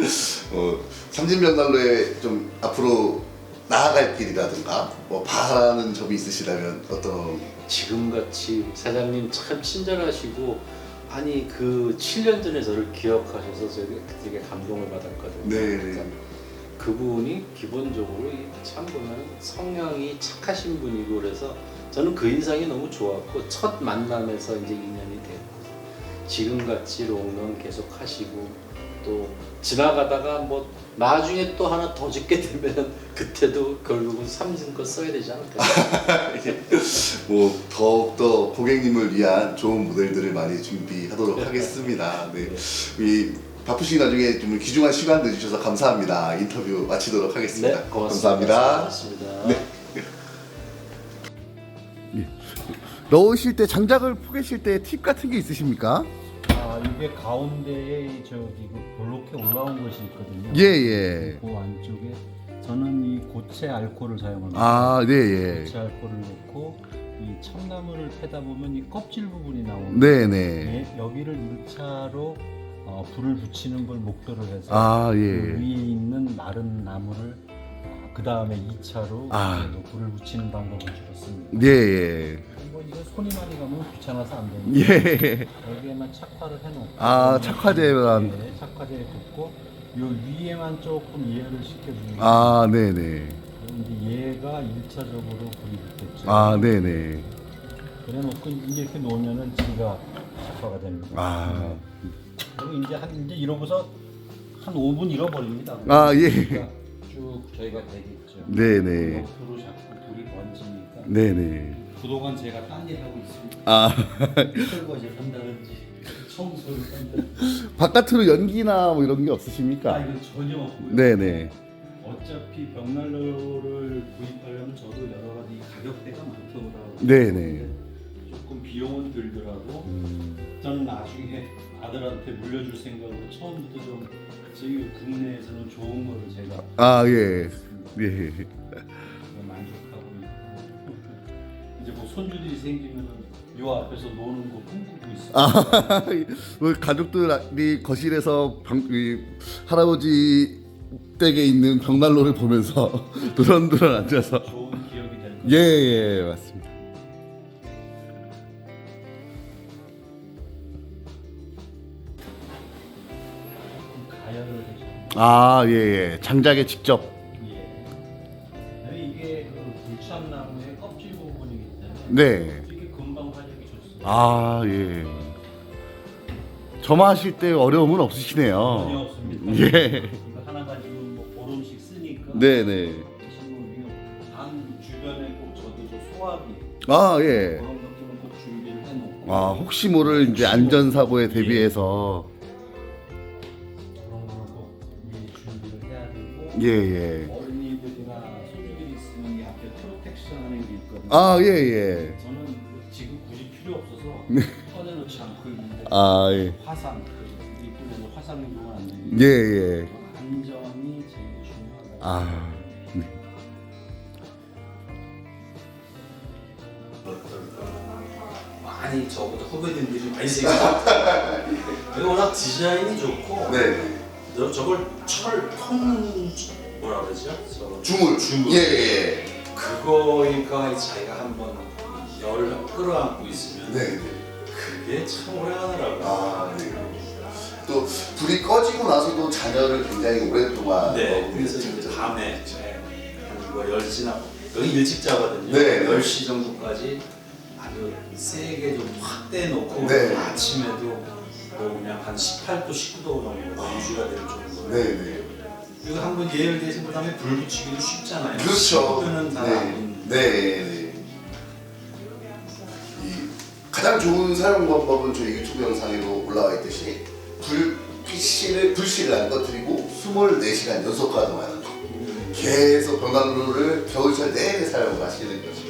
삼진벽난로에 좀 앞으로 나아갈 길이라든가 뭐 바라는 점이 있으시다면 어떤? 지금같이 사장님 참 친절하시고 아니 그 7년 전에 저를 기억하셔서 제가 되게 감동을 받았거든요. 네. 그러니까 그분이 기본적으로 참 보면 성향이 착하신 분이고 그래서 저는 그 인상이 너무 좋았고 첫 만남에서 이제 인연이 됐고 지금같이 롱런 계속 하시고 또 지나가다가 뭐 나중에 또 하나 더 짓게 되면 그때도 결국은 삼진 거 써야 되지 않을까. 뭐 더욱더 고객님을 위한 좋은 모델들을 많이 준비하도록 하겠습니다. 네. 이 바쁘신 나중에 좀 귀중한 시간 내주셔서 감사합니다. 인터뷰 마치도록 하겠습니다. 네, 고맙습니다. 감사합니다. 네. 넣으실 때 장작을 포개실 때 팁 같은 게 있으십니까? 이게 가운데에 저기 볼록해 올라온 것이 있거든요. 예. 그 안쪽에 저는 이 고체 알코올을 사용합니다. 아, 네. 고체 알코올을 넣고 이 참나무를 패다 보면 이 껍질 부분이 네. 나오는데 여기를 1차로 불을 붙이는 걸 목표로 해서 그 위에 있는 마른 나무를 그 다음에 2차로 불을 붙이는 방법을 주었습니다. 네. 뭐 이거 손이 많이 가면 귀찮아서 안 되는데 여기에만 착화를 해놓고 착화제만. 네, 착화제에 붓고 요 위에만 조금 예열을 시켜줍니다. 네네. 이제 얘가 1차적으로 불이 붙겠죠. 네네. 그래놓고 이제 이렇게 놓으면은 지가 착화가 됩니다. 그리고 이제 이러고서 한 5분 잃어버립니다. 그러니까 쭉 저희가 되겠죠. 네네. 옆으로 자꾸 불이 번지니까. 네네. 그동안 제가 딴 일 하고 있습니다. 아 설거지를 한다든지 청소를 한다든지. 바깥으로 연기나 뭐 이런 게 없으십니까? 이건 전혀 없고요. 네네. 어차피 벽난로를 구입하려면 저도 여러 가지 가격대가 많더라고요. 네네. 조금 비용은 들더라도 저는 나중에 아들한테 물려줄 생각으로 처음부터 좀 저희 국내에서는 좋은 거를 제가 아 예. 예. 만족하고 있고 이제 뭐 손주들이 생기면은 요 앞에서 노는 거 꿈꾸고 있어요. 아, 뭐 가족들이 거실에서 이 할아버지 댁에 있는 벽난로를 보면서 두런두런 앉아서 좋은 기억이 될 거예요. 예 맞습니다. 가열을 해서 아 예. 장작에 직접. 예. 이게 그 불참나무의 껍질 부분이기 때문에 네. 이게 금방 화력이 좋습니다. 아 예. 점화하실 때 어려움은 전혀 없으시네요. 없습니다. 예. 이거 하나 가지고 뭐 보름씩 쓰니까 네네. 단 주변에 꼭 저도 저 소화기 아 예. 그런 것들은 꼭 준비를 해놓고 아 혹시 모를 이제 안전 사고에 대비해서 그런 거는 꼭 미리 준비를 해야 되고 예. 어린이들이나 소유들이 있으면 이 앞에 프로텍션 하는 게 있거든요. 아 예. 저는 뭐 지금 굳이 필요 없어서 꺼내놓지 않고 있는데 아 예. 화상 입구에서 화상 유도가 안 되니까 예. 안전이 제일 중요하다. 아 네. 많이 저보다 후배님들이 많이 생겼어요. 워낙 디자인이 좋고 네. 저걸 철통 뭐라 그러죠? 저거 주물. 주물. 예. 그거니까 자기가 한번 열을 끌어안고 있으면 네. 그게 참 오래 가더라고요. 아 네. 또 불이 꺼지고 나서도 잔열을 굉장히 오랫동안. 네, 그래서 이제 밤에 한 이거 10시나 여기 일찍 자거든요. 네. 10시 정도까지 아주 세게 좀 확 떼놓고 네. 아침에도 뭐 그냥 한 18도, 19도 정도 유지가 될 정도로. 네. 이거 한번 예열되신 그 다음에 불 붙이기도 쉽잖아요. 그렇죠. 는 다 네. 이 가장 좋은 사용 방법은 저희 유튜브 영상에도 올라와 있듯이 불씨를 안 꺼뜨리고 24시간 연속 가동하는 거. 계속 벽난로를 겨울철 내내 사용하시는 거죠.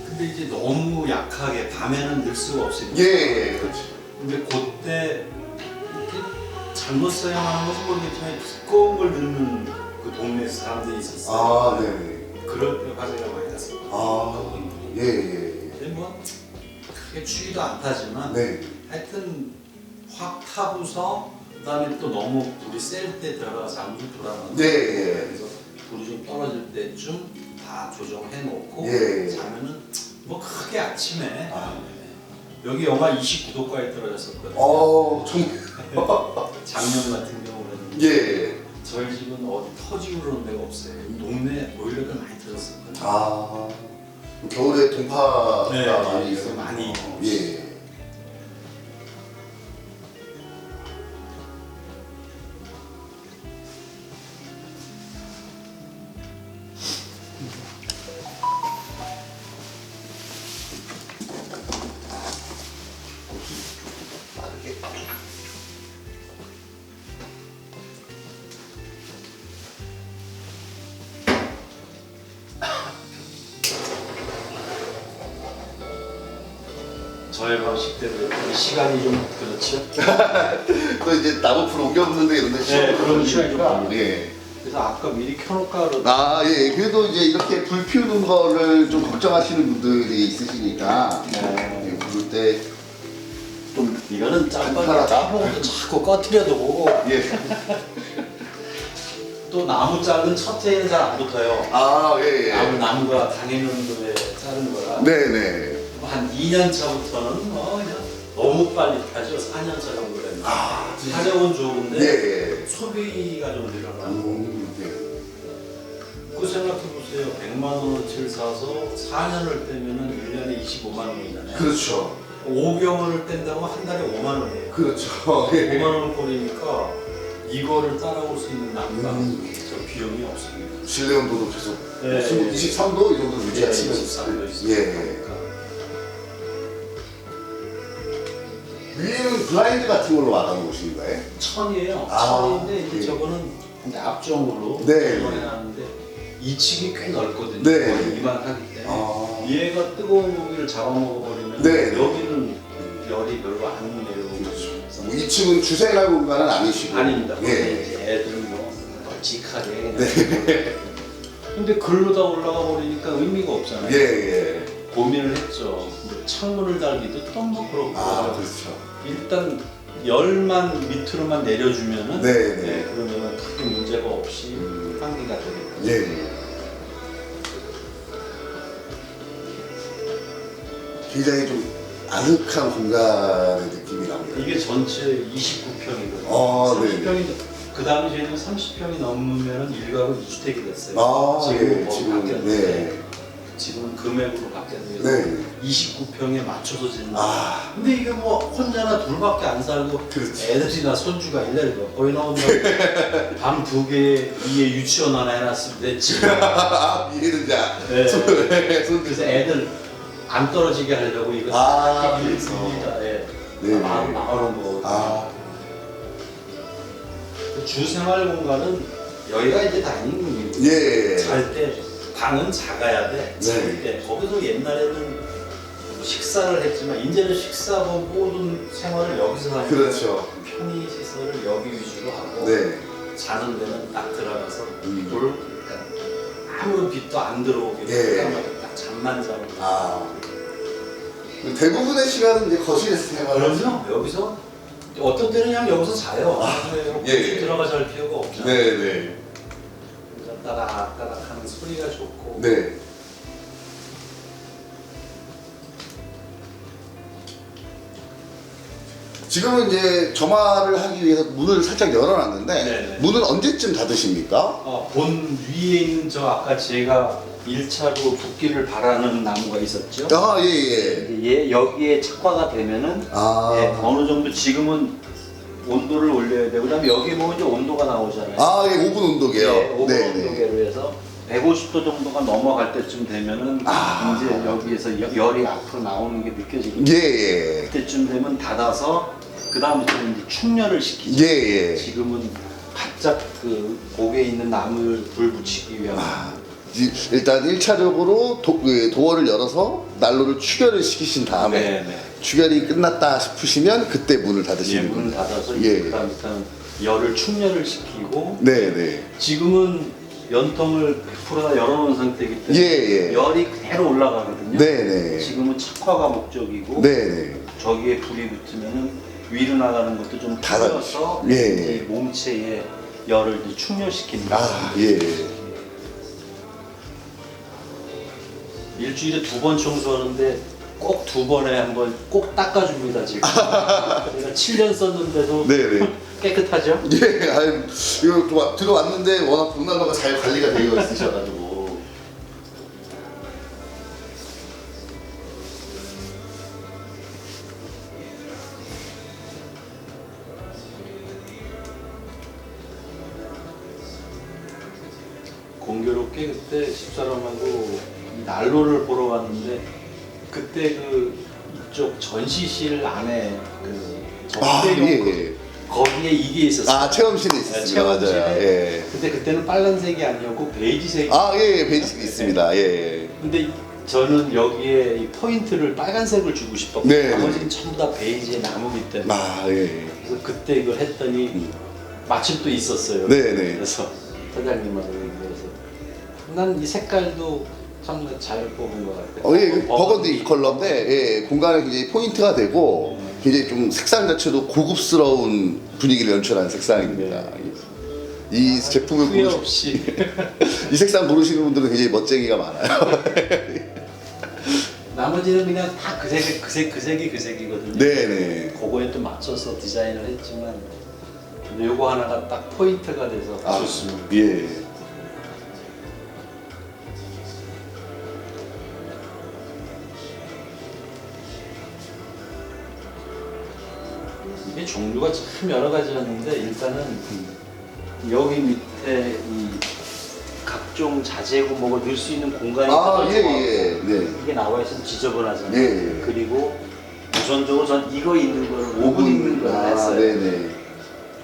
근데 이제 너무 약하게 밤에는 넣을 수가 없으니까. 예, 그렇죠. 근데 그때 이렇게 잘못 사용하는 것은 모르겠지만 두꺼운 걸 넣는 그 동네 사람들이 있었어요. 아, 네. 그럴 때 화재가 많이 났어요. 아, 예. 근데 뭐 크게 추위도 안 타지만 네. 하여튼 확 타고서 그다음에 또 너무 불이 셀 때 들어가서 아무도 불안하고 네. 그래서 불이 좀 떨어질 때쯤 다 조정해 놓고 예. 자면은 뭐 크게 아침에 아. 여기 영하 29도까지 떨어졌었거든요. 정말. 작년 같은 경우는 예. 저희 집은 어디 터지고 그런 데가 없어요. 동네 보일러가 많이 터졌었거든요. 아, 겨울에 동파가 네, 많이 예, 있어요. 많이. 예. 저의 방식대로 이 시간이 좀 그렇죠. 또 이제 나무풀 옮겼는데 이런데 네, 그런 시간이 좀 시간이니까. 걸려요. 예. 그래서 아까 미리 켜놓을까 그러다 아, 예. 그래도 이제 이렇게 불 피우는 거를 좀 걱정하시는 분들이 있으시니까 예, 부를 때 좀 이거는 짬밥이 간단하다. 짬뽕도 자꾸 꺼트려도 보고 예. 또 나무 자른 첫 해에는 잘 안 붙어요. 아, 예, 예. 나무가 당해년도에 자른 거라 네네. 한 2년 차부터는 뭐 그냥 너무 빨리 타죠. 4년 차 정도 되면 아, 타격은 좋은데 예, 예. 소비가 좀 늘어나고 예. 그 생각해 보세요. 100만 원어치를 사서 4년을 떼면은 1년에 25만 원이잖아요. 그렇죠. 5개월을 뗀다고 한 달에 5만 원이에요. 그렇죠. 5만 예. 원 꼴이니까 이거를 따라올 수 있는 난방 저 비용이 없습니다. 실내 온도도 계속 네. 23도 이 정도 유지하시면 23도 있어요. 예. 블라인드 같은 걸로 막아놓은 곳인 거예요? 천이에요. 아, 천인데 이제 예. 저거는 이제 앞쪽으로 네. 해놨는데 이 층이 꽤 넓거든요. 네. 거의 이만하기 때문에 아. 얘가 뜨거운 고기를 잡아먹어버리면 네. 여기는 열이 별로 안 내려오고 뭐 2층은 주생활 공간은 아니시고. 아닙니다. 예. 이제 애들 뭐 널찍하게 그냥. 네. 근데 글로 다 올라가 버리니까 의미가 없잖아요. 예, 예. 고민을 했죠. 근데 창문을 달기도 또 뭐 그렇고 아, 그렇죠. 일단 열만 밑으로만 내려주면은 네, 네. 그러면은 크게 문제가 없이 환기가 되겠다. 예. 굉장히 좀 아늑한 공간의 느낌이 납니다. 이게 전체 29평이거든요. 아, 네. 30평인데 그 당시에는 30평이 넘으면 1가구 2주택이 됐어요. 아, 지금은 예, 뭐 지금, 바뀌었는데 네. 지금은 금액으로 바뀌었는데 네. 29평에 맞춰서 짓는. 아. 근데 이게 뭐 혼자나 둘밖에 안 살고 그렇지. 애들이나 손주가 일년에 몇 번이 나온다. 방 2개 위에 유치원 하나 해놨으면 됐지. 이해는 자. 네. 손 그래서 애들 안 떨어지게 하려고 이거 아, 그래서 그래서. 예. 네. 나오는 거. 아, 주생활 공간은 여기가 이제 다니는 거. 예. 잘 때 방은 작아야 돼. 잘 네. 때 거기서 옛날에는 식사를 했지만 이제는 식사하고 모든 생활을 여기서 하니까 그렇죠. 편의 시설을 여기 위주로 하고 네. 자는 데는 딱 들어가서 음. 그러니까 아무런 빛도 안 들어오게 예. 딱 잠만 자고. 아. 대부분의 시간은 이제 거실에서 생활을 하죠. 그럼요. 여기서 어떤 때는 그냥 여기서 자요. 예, 예. 들어가 잘 필요가 없잖아요. 네, 네. 따닥따닥 하는 소리가 좋고. 네. 지금은 이제 점화를 하기 위해서 문을 살짝 열어놨는데 네네. 문은 언제쯤 닫으십니까? 본 위에 있는 저 아까 제가 1차로 붓기를 바라는 나무가 있었죠. 아, 예, 예. 얘 여기에 착화가 되면은 아. 예, 어느 정도 지금은 온도를 올려야 되고 그다음에 여기 보면 이제 온도가 나오잖아요. 아, 예, 오븐 온도계요. 예, 오븐 네, 온도계로 해서 150도 정도가 넘어갈 때쯤 되면은 아. 이제 여기에서 열이 앞으로 나오는 게 느껴지거든요. 예, 예. 그때쯤 되면 닫아서 그 다음부터는 이제 충전을 시키죠. 예, 예. 지금은 바짝 그 고개에 있는 나무를 불 붙이기 위한. 아, 일단 1차적으로 도어를 열어서 난로를 추결을 시키신 다음에 네네. 추결이 끝났다 싶으시면 그때 문을 예, 닫으시는 문을 거예요. 닫아서 예. 그 다음부터는 열을 충전을 시키고. 네, 네. 지금은 연통을 100%다 열어놓은 상태이기 때문에 예, 예. 열이 그대로 올라가거든요. 네, 네. 지금은 착화가 목적이고 네, 네. 저기에 불이 붙으면은 위로 나가는 것도 좀 닫아주죠. 풀어서 예. 이제 몸체에 열을 이제 충전시키는 거예요. 아, 예. 일주일에 2번 청소하는데 꼭 2번에 한 번 꼭 닦아줍니다 지금. 제가 7년 썼는데도 네, 네. 깨끗하죠? 예, 아유, 이거 들어왔는데 워낙 벽난로가 잘 관리가 되어 있으셔가지고. 공교롭게 그때 집사람하고 이 난로를 보러 갔는데 그때 그 이쪽 전시실 안에 그 아, 전대용 예, 예. 거기에 이게 있었어요. 아, 체험실에 있었습니다. 체험실에. 맞아요. 예. 근데 그때는 빨간색이 아니었고 베이지색. 아, 예, 예. 베이직 있습니다. 예, 예. 근데 저는 여기에 이 포인트를 빨간색을 주고 싶었고 네, 나머지는 전부 다 베이지의 나무기 때문에. 아, 예. 그래서 그때 이걸 했더니 마침 또 있었어요. 네, 네. 그래서 사장님하고 얘기해서 난 이 색깔도 참 잘 뽑은 것 같아요. 예, 그 버건디 컬러인데 예, 공간에 굉장히 포인트가 되고 굉장히 좀 색상 자체도 고급스러운 분위기를 연출하는 색상입니다. 이 제품을 후회 고르시, 없이 이 색상 고르시는 분들은 굉장히 멋쟁이가 많아요. 나머지는 그냥 다 그 색이거든요. 네네. 그거에 또 맞춰서 디자인을 했지만 근데 요거 하나가 딱 포인트가 돼서 좋습니다. 예. 이게 종류가 참 여러 가지였는데 일단은 여기 밑에 이 각종 자재고 뭐가 넣을 수 있는 공간이 아, 떨어져 예, 예. 네. 이게 나와 있으면 지저분하잖아요. 예, 예. 그리고 우선적으로 전 이거 있는 걸 5분 있는 걸 했어요. 네네.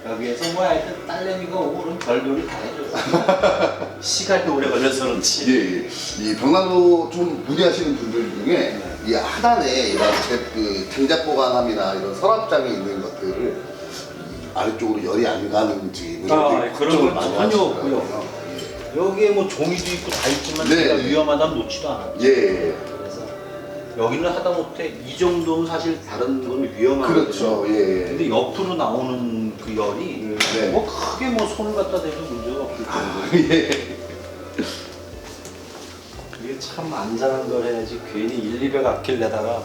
여기에서 뭐 하여튼 딸내미가 오늘은 별놀이 다 해줬어요. 시간이 오래 걸려서 그렇지. 예, 이 벽난로 좀 무리하시는 분들 중에 이 하단에 이런 그 장작 보관함이나 이런 서랍장에 있는 것들을 아래쪽으로 열이 안 가는지 그런 걱정을 건 많이 전혀 하시더라고요. 없고요. 여기에 뭐 종이도 있고 다 있지만 네. 제가 위험하다면 놓지도 않아요. 예, 예. 그래서 여기는 하다못해 이 정도는 사실 다른 건 위험하거든요. 그렇죠. 예, 예. 근데 옆으로 나오는 그 열이 네. 뭐 크게 뭐 손을 갖다 대도 문제가 없기 때문에 예. 그게 참 안전한 걸 해야지 괜히 1, 200 아낄래다가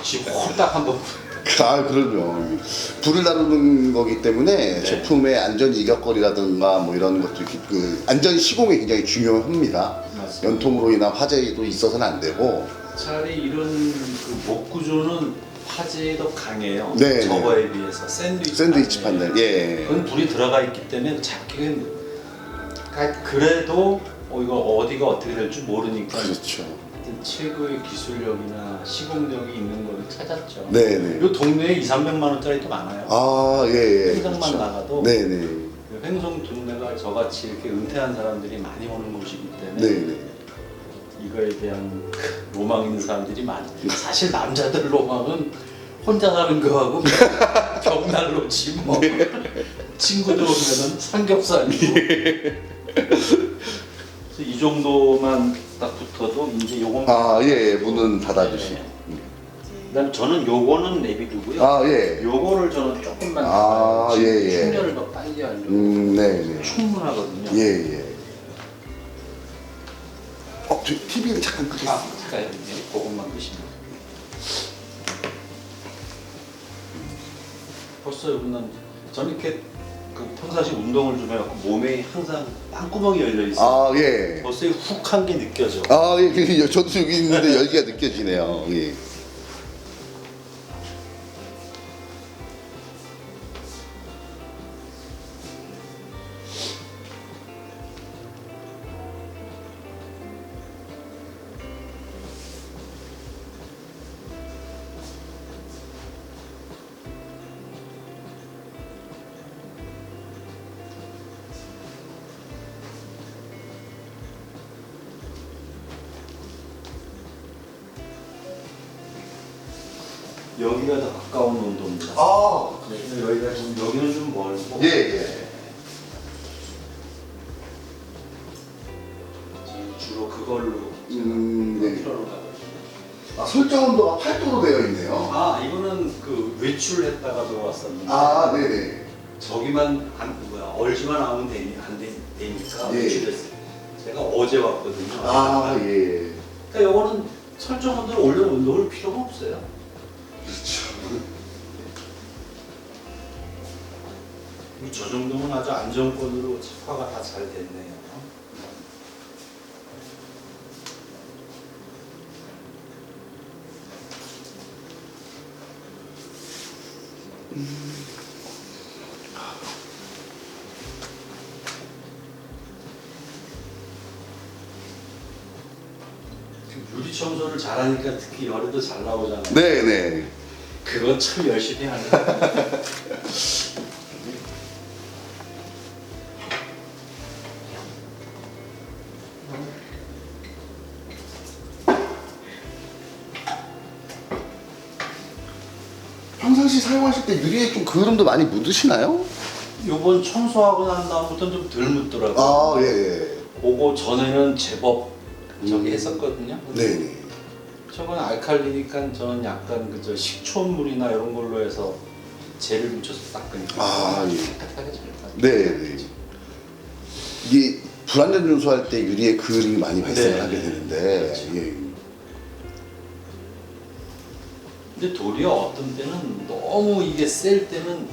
집 홀딱 한번 아, 그럼요. 불을 다루는 거기 때문에 네. 제품의 안전 이격거리라든가 뭐 이런 것도 이렇게 그 안전 시공이 굉장히 중요합니다. 맞습니다. 연통으로 인한 화재도 있어서는 안 되고. 차라리 이런 그 목 구조는 화재에 더 강해요. 네, 저거에 비해서 샌드위치, 샌드위치 판넬. 예. 그건 불이 들어가 있기 때문에 잡기가 그래도 이거 어디가 어떻게 될지 모르니까 그렇죠. 하여튼 최고의 기술력이나 시공력이 있는 거를 찾았죠. 네네. 이 동네에 2, 300만 원짜리도 많아요. 아, 예, 예. 행정만 나가도 네네. 횡성 동네가 저같이 이렇게 은퇴한 사람들이 많이 오는 곳이기 때문에 네네. 이거에 대한 로망 있는 사람들이 많이. 사실 남자들 로망은 혼자 사는 거하고 벽난로지 뭐. 친구들 오면은 삼겹살이고. 그래서 이 정도만 딱 붙어도 이제 요건. 아, 예, 예. 문은 닫아주시고. 그다음에 저는 요거는 내비두고요. 아, 예. 요거를 저는 조금만 아, 더 예, 예. 충전을 더 빨리 하려고. 네네. 충분하거든요. 예, 예. 저 TV를 잠깐 끄겠습니다. 잠깐요. 그것만 끄시면. 벌써 여기는 저는 이렇게 그 평상시 운동을 좀 해갖고 몸에 항상 빵구멍이 열려 있어요. 아, 예. 벌써 훅한 게 느껴져. 아, 예. 저도 여기 있는데 열기가 느껴지네요. 예. 여기가 더 가까운 온도입니다. 아, 그래서 여기가 좀 여기는 좀 멀고. 예, 예. 저는 주로 그걸로 네. 필요로 가거든요. 아, 설정 온도가 8도로 되어 있네요. 아 이거는 그 외출했다가 들어왔었는데. 아, 네네. 저기만 얼지만 하면 되니까 예. 외출했어요. 제가 어제 왔거든요. 아, 예. 그러니까 요거는 설정 온도를 올려놓을 필요가 없어요. 그렇죠. 저 정도면 아주 안정권으로 착화가 다 잘 됐네요. 유리 청소를 잘하니까 특히 열에도 잘 나오잖아요. 네네. 그건 참 열심히 하는 거예요. 평상시 사용하실 때 유리에 좀 그을음도 많이 묻으시나요? 요번 청소하고 난 다음부터는 좀 덜 묻더라고요. 아, 예, 예. 그거 전에는 제법 저기 했었거든요. 네네. 저건 알칼리니까 저는 약간 그저 식초물이나 이런 걸로 해서 젤을 묻혀서 닦으니까 아, 예. 깨끗하게 잘 닦아요. 네네. 이게 불안전 준수할 때 유리에 그을음이 많이 발생을 네, 하게 네. 되는데, 그렇죠. 예. 근데 도리어 어떤 때는 너무 이게 셀 때는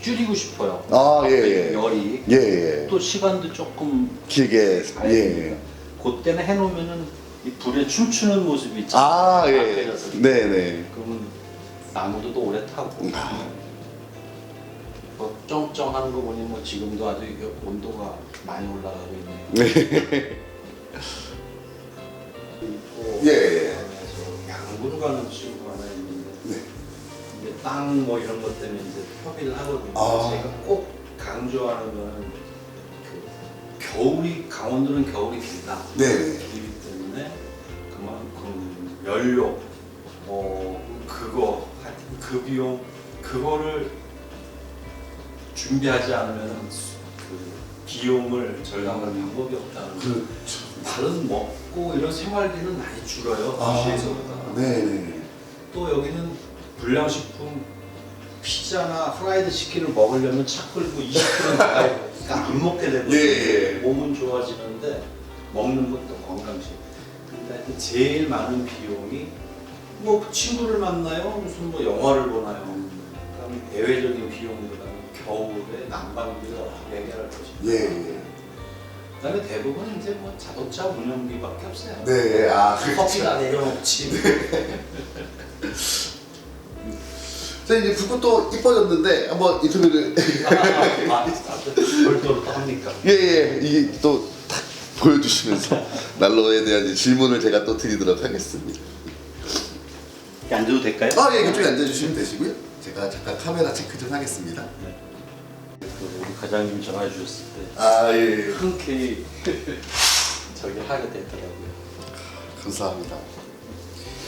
줄이고 싶어요. 아, 예, 예. 열이 예, 예. 또 시간도 조금 길게, 가야 예. 되니까 그때는 해놓으면은 이 불에 춤추는 모습이 있잖아요. 아, 예. 앞에서. 네네. 그러면 나무도 또 오래 타고 아. 뭐 쩡쩡하는 거 보니 뭐 지금도 아주 이게 온도가 많이 올라가고 있네요. 네. 또 예, 예. 양구로 가는 친구가 하나 있는데 땅 뭐 이런 것 때문에 이제 협의를 하거든요. 아. 제가 꼭 강조하는 거는 그 겨울이 강원도는 겨울이 길다. 네. 길기 때문에 그만큼 연료 그거 하여튼 그 비용 그거를 준비하지 않으면 그 비용을 절감할 방법이 없다는 거. 그렇죠. 다른 먹고 이런 생활비는 많이 줄어요. 아, 도시에서보다. 네. 또 여기는 불량식품 피자나 프라이드 치킨을 먹으려면 차 끌고 20km 가야 그러니까 안 먹게 되거든요. 예. 몸은 좋아지는데 먹는 것도 건강식. 근데 하여튼 제일 많은 비용이 뭐 친구를 만나요? 무슨 뭐 영화를 보나요? 그럼 대외적인 비용보다는 겨울에 난방비가 해결할 것이고. 예. 그다음에 대부분 이제 뭐 자동차 운영비밖에 없어요. 네. 아, 커피가 내려먹지. 자, 이제 불꽃도 이뻐졌는데 한번 인터뷰를 별도로 또 합니까? 예, 이게 또 딱 보여주시면서 난로에 대한 이제 질문을 제가 또 드리도록 하겠습니다. 앉아도 될까요? 아, 예, 이쪽에 앉아주시면 되시고요. 제가 잠깐 카메라 체크 좀 하겠습니다. 그 우리 과장님 전화해 주셨을 때 아, 예, 흔쾌히 저기 하게 되더라고요. 감사합니다.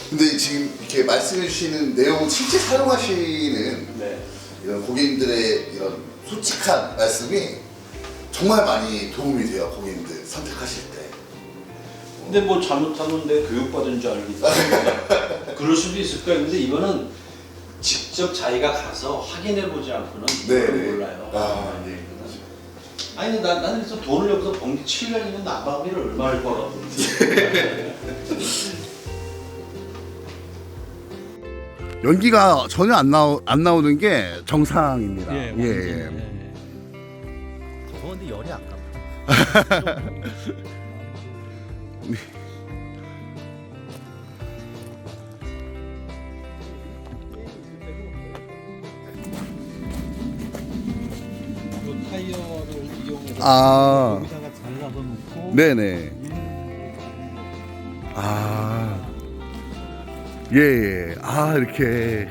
근데 지금 이렇게 말씀해 주시는 내용을 실제 사용하시는 네. 이런 고객님들의 이런 솔직한 말씀이 정말 많이 도움이 돼요. 고객님들 선택하실 때. 근데 뭐 잘못하면 내 교육받은 줄 알겠다. 그럴 수도 있을 거예요. 근데 이거는 직접 자기가 가서 확인해 보지 않고는 네, 그걸 네. 몰라요. 아, 네. 아니 나는 그래서 돈을 여기서 번기 7년이면 난방비를 얼마를 벌었는지. 연기가 전혀 안 나오는 게 정상입니다. 예, 예, 완전, 예. 더운데 열이 아깝다. 그 타이어를 이용해서 아. 여기다가 잘라서 놓고 네네. 아. 예, 예. 아, 이렇게.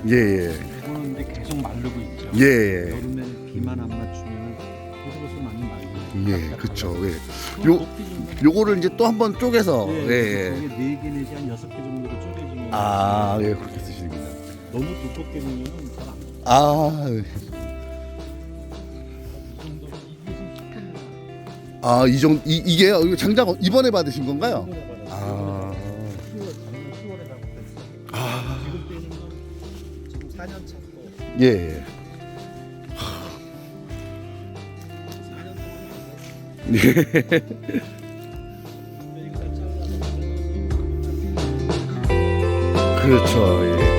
예, 예. 이거는 이제 계속 마르고 있죠. 예, 예. 여름에 비만 안 맞추면 그것도 많이 말고. 예, 그쵸. 예. 요거를 이제 또 한번 쪼개서. 예, 예. 거기에 4개 내지 한 6개 정도로 쪼개주면 아, 예, 그렇게 쓰시는구나. 너무 두껍게 넣으면 잘안 아. 아, 이 정도, 이게요? 이거 장작 이번에 받으신 건가요? 아. 10월에 작업했어요. 아. 지금 때는 지금 4년 차고 예, 예. 4년 동안 예. 그렇죠. 예.